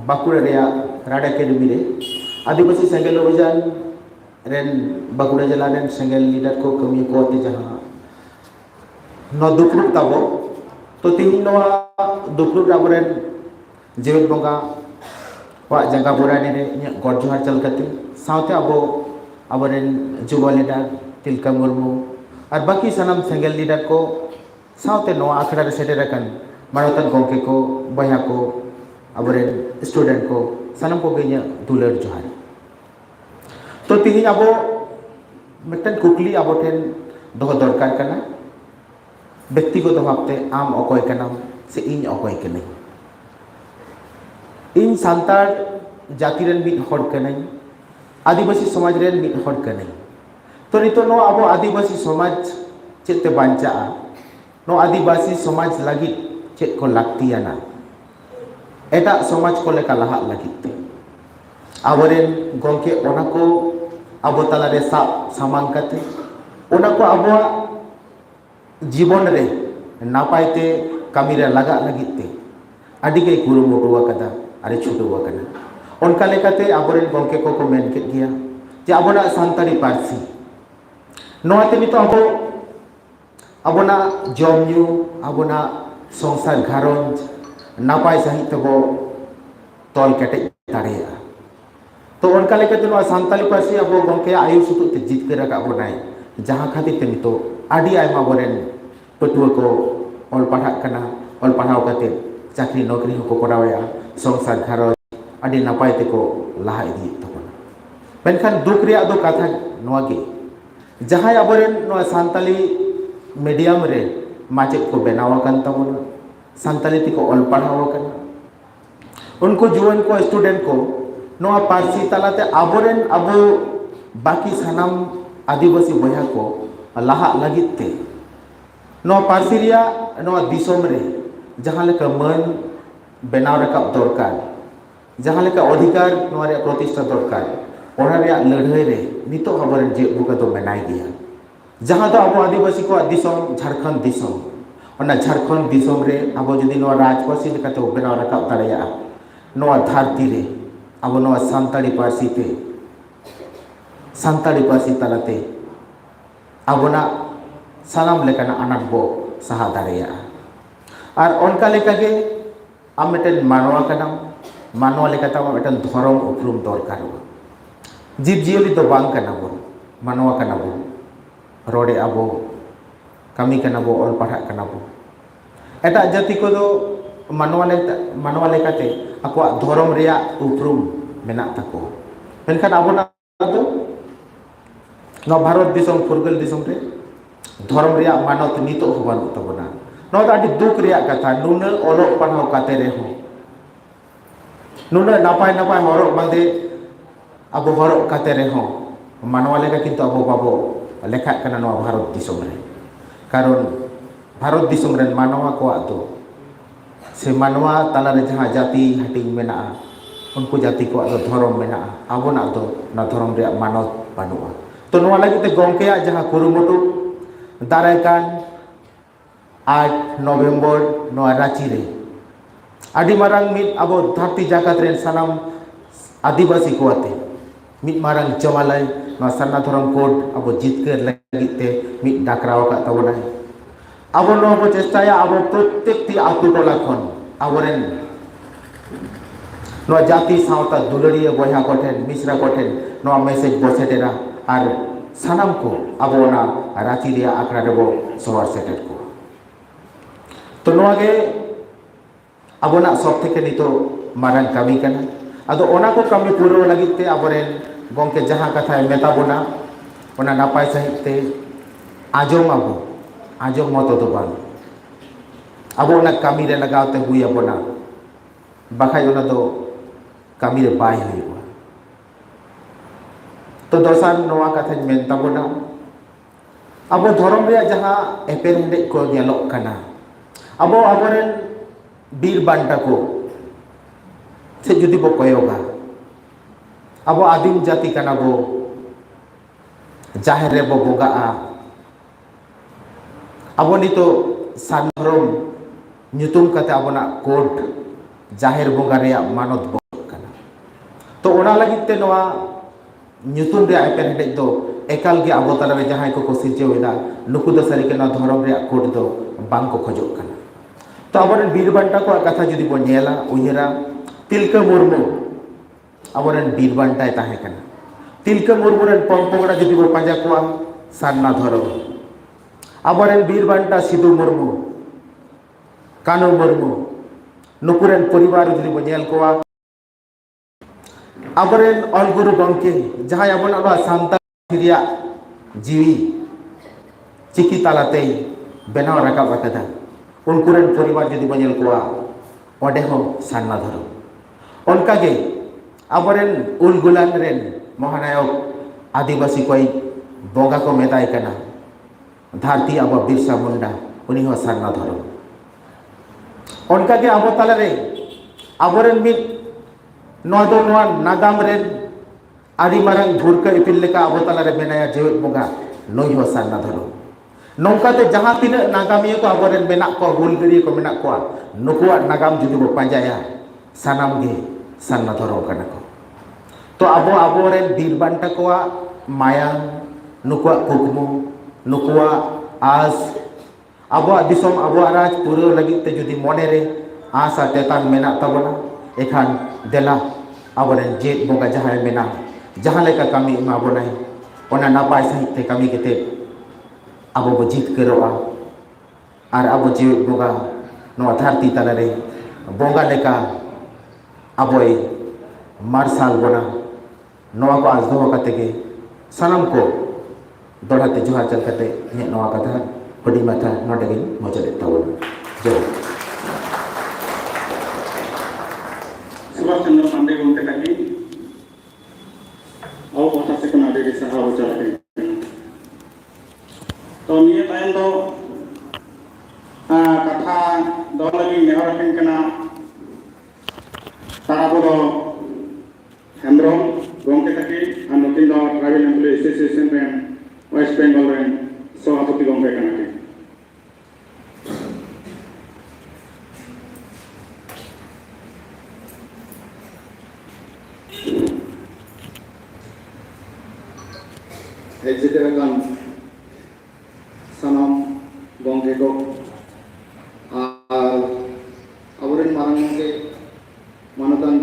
बाकुड़ा रेया राडा अकेडमी रे आदिवासी सेंगेल अभियान रेन बाकुड़ा जिला रेन सेंगेल लीडर को कमी को आते जहाँ नौ दुपरुप ताबो तो तीन नोआ दुपरुप राबरेन जीवित बंगा वा जंगा बुरानी रे गॉड जोहार चल करते साउथे अब जुवा लीडर तिलका मुर्मू और बाकी सनम सेंगेल लीडर को साउथे नोआ आखड़ा रे सेटेर कन मानवतन गोंके को बया को अब स्टूडेंट को सनम को गई दुलर जोहार तो तीन अब मिट्टन कुकली अब ठेन दो दरकार करना व्यक्तिगत भावते आम अकय कनाम से इन अकय कने इन सांतार जाति रेन मिद हड़ कने आदिवासी समाज रेन मिद हड़ कने तो नितो नो अब आदिवासी समाज चेते बांचा नो आदिवासी समाज लगी चेत को लाक्तियाना एटा समाज को लेका लहा लगिते आवरेन गोंके ओना को अब तला रे सामान करते ओना को अब जीवन रे नापायते कमी रे लगा लगिते अड़ी के कुरुमुटुआ कदा अरे छुटुआ कना उनका लेकाते आवरेन गोंके को मेन के गया जे अबना सांतारी पारसी नोआते नितो अबना जमयु अबना संसार घारंज नापाय सहित तबो तोल केटे दाड़ेया तो उनका लेकाते नो सांताली पारसी अब गोंके आयु सुतुते जित के रका बनाय जहां खातिर ते नितो आदि आयमा बरेन पटुआ को ऑल पढ़ा कना ऑल पढ़ाव करते चाकरी नौकरी को कराया संसार घर आदि नपाय ते को लहा इदी तबना पेनखान दुख रे दो कथा नोगे जहां अबरेन नो सांताली मीडियम रे माचेत को बनावा कन तबना सांताली ती को ऑल पढ़ाव कना उनको जुवन को स्टूडेंट को नो पारसी तलाते अबरेन अब बाकी सनाम आदिवासी बया को लहा लगित ते ᱱᱚᱣᱟ ᱯᱟᱹᱨᱥᱤ ᱨᱮᱭᱟᱜ ᱱᱚᱣᱟ ᱫᱤᱥᱚᱢ ᱨᱮ ᱡᱟᱦᱟᱸ ᱞᱮᱠᱟ ᱢᱟᱹᱱ ᱵᱮᱱᱟᱣ ᱨᱟᱠᱟᱵ ᱫᱚᱨᱠᱟর, ᱡᱟᱦᱟᱸ ᱞᱮᱠᱟ ᱚᱫᱷᱤᱠᱟᱨ ᱱᱚᱣᱟ ᱨᱮᱭᱟᱜ ᱯᱨᱚᱛᱤᱥᱴᱷᱟ ᱫᱚᱨᱠar, ᱚᱱᱟ ᱨᱮᱭᱟᱜ ᱞᱟᱹᱲᱦᱟᱹᱭ ᱨᱮ ᱱᱤᱛᱚᱜ ᱟᱵᱚᱨᱮᱱ ᱡᱮᱜᱮᱫ ᱵᱚᱸᱜᱟ ᱫᱚ ᱢᱮᱱᱟᱭ ᱜᱮᱭᱟ। ᱡᱟᱦᱟᱸ ᱫᱚ ᱟᱵᱚ ᱟᱹᱫᱤᱵᱟᱹᱥᱤ ᱠᱚᱣᱟᱜ ᱫᱤᱥᱚᱢ ᱡᱷᱟᱲᱠᱷᱚᱸᱰ ᱫᱤᱥᱚᱢ, ᱚᱱᱟ ᱡᱷᱟᱲᱠᱷᱚᱸᱰ ᱫᱤᱥᱚᱢ ᱨᱮ ᱟᱵᱚ ᱡᱩᱫᱤ ᱱᱚᱣᱟ ᱨᱟᱡᱽ ᱯᱟᱹᱨᱥᱤ ᱞᱮᱠᱟᱛᱮ ᱵᱮᱱᱟᱣ ᱨᱟᱠᱟᱵ ᱫᱟᱲᱮᱭᱟᱜᱼᱟ, ᱱᱚᱣᱟ ᱫᱷᱟᱹᱨᱛᱤ ᱨᱮ ᱟᱵᱚ ᱱᱚᱣᱟ ᱥᱟᱱᱛᱟᱲᱤ ᱯᱟᱹᱨᱥᱤ ᱛᱮ, ᱥᱟᱱᱛᱟᱲᱤ ᱯᱟᱹᱨᱥᱤ ᱛᱟᱞᱟᱛᱮ ᱟᱵᱚᱱᱟᱜ ᱥᱟᱱᱟᱢ ᱞᱮᱠᱟᱱᱟᱜ ᱟᱱᱟᱴ ᱵᱚ ᱥᱟᱦᱟ ᱫᱟᱲᱮᱭᱟᱜᱼᱟ। ᱟᱨ ᱚᱱᱠᱟ ᱞᱮᱠᱟᱜᱮ ᱟᱢ ᱢᱤᱫᱴᱮᱱ ᱢᱟᱱᱣᱟ ᱠᱟᱱᱟᱢ, ᱢᱟᱱᱣᱟ ᱞᱮᱠᱟᱛᱮ ᱟᱢᱟᱜ ᱢᱤᱫᱴᱮᱱ ᱫᱷᱚᱨᱚᱢ ᱩᱯᱨᱩᱢ ᱫᱚᱨᱠᱟᱨᱚᱜᱼᱟ। ᱡᱤᱵᱽᱼᱡᱤᱭᱟᱹᱞᱤ ᱫᱚ ᱵᱟᱝ ᱠᱟᱱᱟ ᱵᱚᱱ, ᱢᱟᱱᱣᱟ ᱠᱟᱱᱟ ᱵᱚᱱ, ᱨᱚᱲᱮᱜ ᱟᱵᱚ, ᱠᱟᱹᱢᱤ ᱠᱟᱱᱟ ᱵᱚ, ᱚᱞ ᱯᱟᱲᱦᱟᱜ ᱠᱟᱱᱟ ᱵᱚ। ᱮᱴᱟᱜ ᱡᱟᱹᱛᱤ ᱠᱚᱫᱚ ᱢᱟᱱᱣᱟ ᱞᱮᱠᱟᱛᱮ ᱟᱠᱚᱣᱟᱜ ᱫᱷᱚᱨᱚᱢ ᱨᱮᱭᱟᱜ ᱩᱯᱨᱩᱢ ᱢᱮᱱᱟᱜ ᱛᱟᱠᱚᱣᱟ, ᱢᱮᱱᱠᱷᱟᱱ ᱟᱵᱚᱱᱟᱜ ᱫᱚ ᱱᱚᱣᱟ ᱵᱷᱟᱨᱚᱛ ᱫᱤᱥᱚᱢ ᱯᱷᱩᱨᱜᱟᱹᱞ ᱫᱤᱥᱚᱢ ᱨᱮ ᱫᱷᱚᱨᱚᱢ ᱨᱮᱭᱟᱜ ᱢᱟᱱᱚᱛ ᱱᱤᱛᱚᱜ ᱦᱚᱸ ᱵᱟᱹᱱᱩᱜ ᱛᱟᱵᱚᱱᱟ। ᱱᱚᱣᱟ ᱫᱚ ᱟᱹᱰᱤ ᱫᱩᱠ ᱨᱮᱭᱟᱜ ᱠᱟᱛᱷᱟ, ᱱᱩᱱᱟᱹᱜ ᱚᱞᱚᱜ ᱯᱟᱲᱦᱟᱣ ᱠᱟᱛᱮ ᱨᱮᱦᱚᱸ, ᱱᱩᱱᱟᱹᱜ ᱱᱟᱯᱟᱭ ᱱᱟᱯᱟᱭ ᱦᱚᱨᱚᱜ ᱵᱟᱸᱫᱮ ᱟᱵᱚ ᱦᱚᱨᱚᱜ ᱠᱟᱛᱮ ᱨᱮᱦᱚᱸ ᱢᱟᱱᱣᱟ ᱞᱮᱠᱟ ᱠᱤᱱᱛᱩ ᱟᱵᱚ ᱵᱟᱵᱚ ᱞᱮᱠᱷᱟᱜ ᱠᱟᱱᱟ ᱱᱚᱣᱟ ᱵᱷᱟᱨᱚᱛ ᱫᱤᱥᱚᱢ ᱨᱮ। ᱠᱟᱨᱚᱱ ᱵᱷᱟᱨᱚᱛ ᱫᱤᱥᱚᱢ ᱨᱮᱱ ᱢᱟᱱᱣᱟ ᱠᱚᱣᱟᱜ ᱫᱚ ᱥᱮ ᱢᱟᱱᱣᱟ ᱛᱟᱞᱟᱨᱮ ᱡᱟᱦᱟᱸ ᱡᱟᱹᱛᱤ ᱦᱟᱹᱴᱤᱧ ᱢᱮᱱᱟᱜᱼᱟ, ᱩᱱᱠᱩ ᱡᱟᱹᱛᱤ ᱠᱚᱣᱟᱜ ᱫᱚ ᱫᱷᱚᱨᱚᱢ ᱢᱮᱱᱟᱜᱼᱟ, ᱟᱵᱚᱱᱟᱜ ᱫᱚ ᱚᱱᱟ ᱫᱷᱚᱨᱚᱢ ᱨᱮᱭᱟᱜ ᱢᱟᱱᱚᱛ ᱵᱟᱹᱱᱩᱜᱼᱟ। ᱛᱚ ᱱᱚᱣᱟ ᱞᱟᱹᱜᱤᱫ ᱛᱮ ᱜᱚᱢᱠᱮᱭᱟᱜ ᱡᱟᱦᱟᱸ ᱠᱩᱨᱩᱢᱩᱴᱩ ᱫᱟᱨᱟᱭ ᱠᱟᱱ 8 ᱱᱚᱵᱷᱮᱢᱵᱚᱨ ᱱᱚᱣᱟ ᱨᱟᱸᱪᱤ ᱨᱮ ᱟᱹᱰᱤ ᱢᱟᱨᱟᱝ ᱢᱤᱫ ᱟᱵᱚ ᱫᱷᱟᱹᱨᱛᱤ ᱡᱟᱠᱟᱛ ᱨᱮᱱ ᱥᱟᱱᱟᱢ ᱟᱹᱫᱤᱵᱟᱹᱥᱤ ᱠᱚ ᱟᱛᱮ ᱢᱤᱫ ᱢᱟᱨᱟᱝ ᱡᱚᱢᱟᱞᱟᱭ ᱱᱚᱣᱟ ᱥᱟᱨᱱᱟ ᱫᱷᱚᱨᱚᱢ ᱠᱳᱰ ᱟᱵᱚ ᱡᱤᱛᱠᱟᱹᱨ ᱞᱟᱹᱜᱤᱫ ᱛᱮ ᱢᱤᱫ ᱰᱟᱠᱨᱟᱣ ᱟᱠᱟᱫ ᱛᱟᱵᱚᱱᱟᱭ। ᱟᱵᱚ ᱱᱚᱣᱟ ᱵᱚ ᱪᱮᱥᱴᱟᱭᱟ, ᱟᱵᱚ ᱯᱨᱚᱛᱮᱠᱴᱤ ᱟᱹᱛᱩ ᱴᱚᱞᱟ ᱠᱷᱚᱱ ᱟᱵᱚᱨᱮᱱ ᱱᱚᱣᱟ ᱡᱟᱹᱛᱤ ᱥᱟᱶᱛᱟ ᱫᱩᱞᱟᱹᱲᱤᱭᱟᱹ ᱵᱚᱭᱦᱟ ᱠᱚᱴᱷᱮᱱ, ᱢᱤᱥᱨᱟ ᱠᱚᱴᱷᱮᱱ ᱱᱚᱣᱟ ᱢᱮᱥᱮᱡ ᱵᱚ ᱥᱮᱴᱮᱨᱟ ᱟᱨ ᱥᱟᱱᱟᱢ ᱠᱚ ᱟᱵᱚ ᱚᱱᱟ ᱨᱟᱸᱪᱤ ᱨᱮᱭᱟᱜ ᱟᱠᱷᱲᱟ ᱨᱮᱵᱚ ᱥᱚᱦᱚᱨ ᱥᱮᱴᱮᱨ ᱠᱚᱣᱟ। ᱛᱚ ᱱᱚᱣᱟ ᱜᱮ ᱟᱵᱚᱱᱟᱜ ᱥᱚᱵ ᱛᱷᱮᱠᱮ ᱱᱤᱛᱚᱜ ᱢᱟᱨᱟᱝ ᱠᱟᱹᱢᱤ ᱠᱟᱱᱟ। ᱟᱫᱚ ᱚᱱᱟ ᱠᱚ ᱠᱟᱹᱢᱤ ᱯᱩᱨᱟᱹᱣ ᱞᱟᱹᱜᱤᱫ ᱛᱮ ᱟᱵᱚᱨᱮᱱ ᱜᱚᱢᱠᱮ ᱡᱟᱦᱟᱸ ᱠᱟᱛᱷᱟᱭ ᱢᱮᱛᱟ ᱵᱚᱱᱟ, ᱚᱱᱟ ᱱᱟᱯᱟᱭ ᱥᱟᱺᱦᱤᱡ ᱛᱮ ᱟᱸᱡᱚᱢ ᱟᱵᱚ, ᱟᱸᱡᱚᱢ ᱢᱚᱛᱚ ᱫᱚ ᱵᱟᱝ, ᱟᱵᱚ ᱚᱱᱟ ᱠᱟᱹᱢᱤ ᱨᱮ ᱞᱟᱜᱟᱣ ᱛᱮ ᱦᱩᱭ ᱟᱵᱚᱱᱟ, ᱵᱟᱠᱷᱟᱡ ᱚᱱᱟ ᱫᱚ ᱠᱟᱹᱢᱤ ᱨᱮ ᱵᱟᱭ ᱦᱩᱭᱩᱜᱼᱟ। ᱛᱚ ᱫᱚᱥᱟᱨ ᱱᱚᱣᱟ ᱠᱟᱛᱷᱟᱧ ᱢᱮᱱ ᱛᱟᱵᱚᱱᱟ, ᱟᱵᱚ ᱫᱷᱚᱨᱚᱢ ᱨᱮᱭᱟᱜ ᱡᱟᱦᱟᱸ ᱮᱯᱮᱨᱦᱮᱸᱰᱮᱡ ᱠᱚ ᱧᱮᱞᱚᱜ ᱠᱟᱱᱟ, ᱟᱵᱚᱨᱮᱱ ᱵᱤᱨ ᱵᱟᱱᱴᱟ ᱠᱚ ᱥᱮ ᱡᱩᱫᱤ ᱵᱚ ᱠᱚᱭᱚᱜᱟ, ᱟᱵᱚ ᱟᱹᱫᱤᱢ ᱡᱟᱹᱛᱤ ᱠᱟᱱᱟ ᱵᱚ, ᱡᱟᱦᱮᱨ ᱨᱮᱵᱚ ᱵᱚᱸᱜᱟᱜᱼᱟ, ᱟᱵᱚ ᱱᱤᱛᱚᱜ ᱥᱟᱨᱱᱟ ᱫᱷᱚᱨᱚᱢ ᱧᱩᱛᱩᱢ ᱠᱟᱛᱮ ᱟᱵᱚᱱᱟᱜ ᱠᱳᱰ ᱡᱟᱦᱮᱨ ᱵᱚᱸᱜᱟ ᱨᱮᱭᱟᱜ ᱢᱟᱱᱚᱛ ᱵᱚ ᱠᱟᱱᱟ। ᱛᱚ ᱚᱱᱟ ᱞᱟᱹᱜᱤᱫ ᱛᱮ ᱱᱚᱣᱟ ᱧᱩᱛᱩᱢ ᱨᱮᱭᱟᱜ ᱮᱯᱮᱨᱦᱮᱸᱰᱮᱡ ᱫᱚ ᱮᱠᱟᱞ ᱜᱮ ᱟᱵᱚ ᱛᱟᱞᱟᱨᱮ ᱡᱟᱦᱟᱸᱭ ᱠᱚᱠᱚ ᱥᱤᱨᱡᱟᱹᱣ ᱮᱫᱟ, ᱱᱩᱠᱩ ᱫᱚ ᱥᱟᱹᱨᱤᱜᱮ ᱱᱚᱣᱟ ᱫᱷᱚᱨᱚᱢ ᱨᱮᱭᱟᱜ ᱠᱳᱰ ᱫᱚ ᱵᱟᱝ ᱠᱚ ᱠᱷᱚᱡᱚᱜ ᱠᱟᱱᱟ। ᱛᱚ ᱟᱵᱚᱨᱮᱱ ᱵᱤᱨ ᱵᱟᱱᱴᱟ ᱠᱚᱣᱟᱜ ᱠᱟᱛᱷᱟ ᱡᱩᱫᱤ ᱵᱚᱱ ᱧᱮᱞᱟ, ᱩᱭᱦᱟᱹᱨᱟ, ᱛᱤᱞᱠᱟᱹ ᱢᱩᱨᱢᱩ ᱟᱵᱚᱨᱮᱱ ᱵᱤᱨ ᱵᱟᱱᱴᱟᱭ ᱛᱟᱦᱮᱸ ᱠᱟᱱᱟ। ᱛᱤᱞᱠᱟᱹ ᱢᱩᱨᱢᱩ ᱨᱮᱱ ᱯᱚᱝᱯᱚᱝᱲᱟ ᱡᱩᱫᱤ ᱵᱚ ᱯᱟᱸᱡᱟ ᱠᱚᱣᱟ, ᱥᱟᱨᱱᱟ ᱫᱷᱚᱨᱚᱢ। ᱟᱵᱚᱨᱮᱱ ᱵᱤᱨ ᱵᱟᱱᱴᱟ ᱥᱤᱫᱩ ᱢᱩᱨᱢᱩ, ᱠᱟᱹᱱᱩ ᱢᱩᱨᱢᱩ, ᱱᱩᱠᱩ ᱨᱮᱱ ᱯᱚᱨᱤᱵᱟᱨ ᱡᱩᱫᱤ ᱵᱚ ᱧᱮᱞ ᱠᱚᱣᱟ, ᱟᱵᱚᱨᱮᱱ ᱚᱞ ᱜᱩᱨᱩ ᱜᱚᱢᱠᱮ ᱡᱟᱦᱟᱸᱭ ᱟᱵᱚᱱᱟᱜ ᱱᱚᱣᱟ ᱥᱟᱱᱛᱟᱲ ᱨᱮᱭᱟᱜ ᱡᱤᱣᱤ ᱪᱤᱠᱤ ᱛᱟᱞᱟᱛᱮᱭ ᱵᱮᱱᱟᱣ ᱨᱟᱠᱟᱵ ᱟᱠᱟᱫᱟ, ᱩᱱᱠᱩ ᱨᱮᱱ ᱯᱚᱨᱤᱵᱟᱨ ᱡᱩᱫᱤ ᱵᱚᱱ ᱧᱮᱞ ᱠᱚᱣᱟ, ᱚᱸᱰᱮ ᱦᱚᱸ ᱥᱟᱨᱱᱟ ᱫᱷᱚᱨᱚᱢ। ᱚᱱᱠᱟᱜᱮ ᱟᱵᱚᱨᱮᱱ ᱩᱞ ᱜᱩᱞᱟᱱ ᱨᱮᱱ ᱢᱚᱦᱟᱱᱟᱭᱚᱠ ᱟᱹᱫᱤᱵᱟᱹᱥᱤ ᱠᱚᱭᱤᱡ ᱵᱚᱸᱜᱟ ᱠᱚ ᱢᱮᱛᱟᱭ ᱠᱟᱱᱟ ᱫᱷᱟᱹᱨᱛᱤ ᱟᱵᱚ ᱵᱤᱨᱥᱟ ᱢᱩᱱᱰᱟ, ᱩᱱᱤ ᱦᱚᱸ ᱥᱟᱨᱱᱟ ᱫᱷᱚᱨᱚᱢ। ᱚᱱᱠᱟᱜᱮ ᱟᱵᱚ ᱛᱟᱞᱟᱨᱮ ᱟᱵᱚᱨᱮᱱ ᱢᱤᱫ ᱱᱚᱣᱟ ᱫᱚ ᱱᱚᱣᱟ ᱱᱟᱜᱟᱢ ᱨᱮᱱ ᱟᱹᱰᱤ ᱢᱟᱨᱟᱝ ᱵᱷᱩᱨᱠᱟᱹ ᱤᱯᱤᱞ ᱞᱮᱠᱟ ᱟᱵᱚ ᱛᱟᱞᱟᱨᱮ ᱢᱮᱱᱟᱭᱟ ᱡᱮᱣᱮᱫ ᱵᱚᱸᱜᱟ, ᱱᱩᱭ ᱦᱚᱸ ᱥᱟᱨᱱᱟ ᱫᱷᱚᱨᱚᱢ। ᱱᱚᱝᱠᱟᱛᱮ ᱡᱟᱦᱟᱸ ᱛᱤᱱᱟᱹᱜ ᱱᱟᱜᱟᱢᱤᱭᱟᱹ ko ᱟᱵᱚᱨᱮᱱ ᱢᱮᱱᱟᱜ ᱠᱚᱣᱟ, ᱦᱩᱞᱜᱟᱹᱨᱤᱭᱟᱹ ko ᱢᱮᱱᱟᱜ ᱠᱚᱣᱟ, ᱱᱩᱠᱩᱣᱟᱜ ᱱᱟᱜᱟᱢ ᱡᱩᱫᱤ ᱵᱚ ᱯᱟᱸᱡᱟᱭᱟ, ᱥᱟᱱᱟᱢ ᱜᱮ ᱥᱟᱨᱱᱟ ᱫᱷᱚᱨᱚᱢ ᱠᱟᱱᱟ ᱠᱚ। ᱛᱚ ᱟᱵᱚᱨᱮᱱ ᱵᱤᱨ ᱵᱟᱱᱴᱟ ᱠᱚᱣᱟᱜ ᱢᱟᱭᱟᱝ, ᱱᱩᱠᱩᱣᱟᱜ ᱠᱩᱠᱢᱩ, ᱱᱩᱠᱩᱣᱟᱜ ᱟᱸᱥ, ᱟᱵᱚᱣᱟᱜ ᱫᱤᱥᱚᱢ ᱟᱵᱚᱣᱟᱜ ᱨᱟᱡᱽ ᱯᱩᱨᱟᱹᱣ ᱞᱟᱹᱜᱤᱫ ᱛᱮ ᱡᱩᱫᱤ ᱢᱚᱱᱮᱨᱮ आस और तेतान मेना तबना एखान देला आबोरेन जेद बोंगा जहां मेना जहां लेका कमी एमा बोनाय ओना नापाय सहित ते कमी केते आबो बो जीत करोआ और आबो जेद बोंगा नोआ धरती तलारे बोंगा लेका आबोय मार्शल बोना नोआ को आज दोहो कते के सनम को दोड़ाते जोहार चल कते ने नोआ कथा बड़ी माथा नोडे गे मजले तावन जो सुभाष चंद्र पांडे गंके ताकि और कथा से कना दे सहा हो चला के तो निये तायन दो हेम्ब्रम गंके तकी और नुकिन दो ट्राइबल एम्प्लॉय एसोसिएशन रेन वेस्ट बेंगल रेन सभापति गंके कना की एग्जिटेरकान सनम गंके को और अबरेन मारंग के मानतान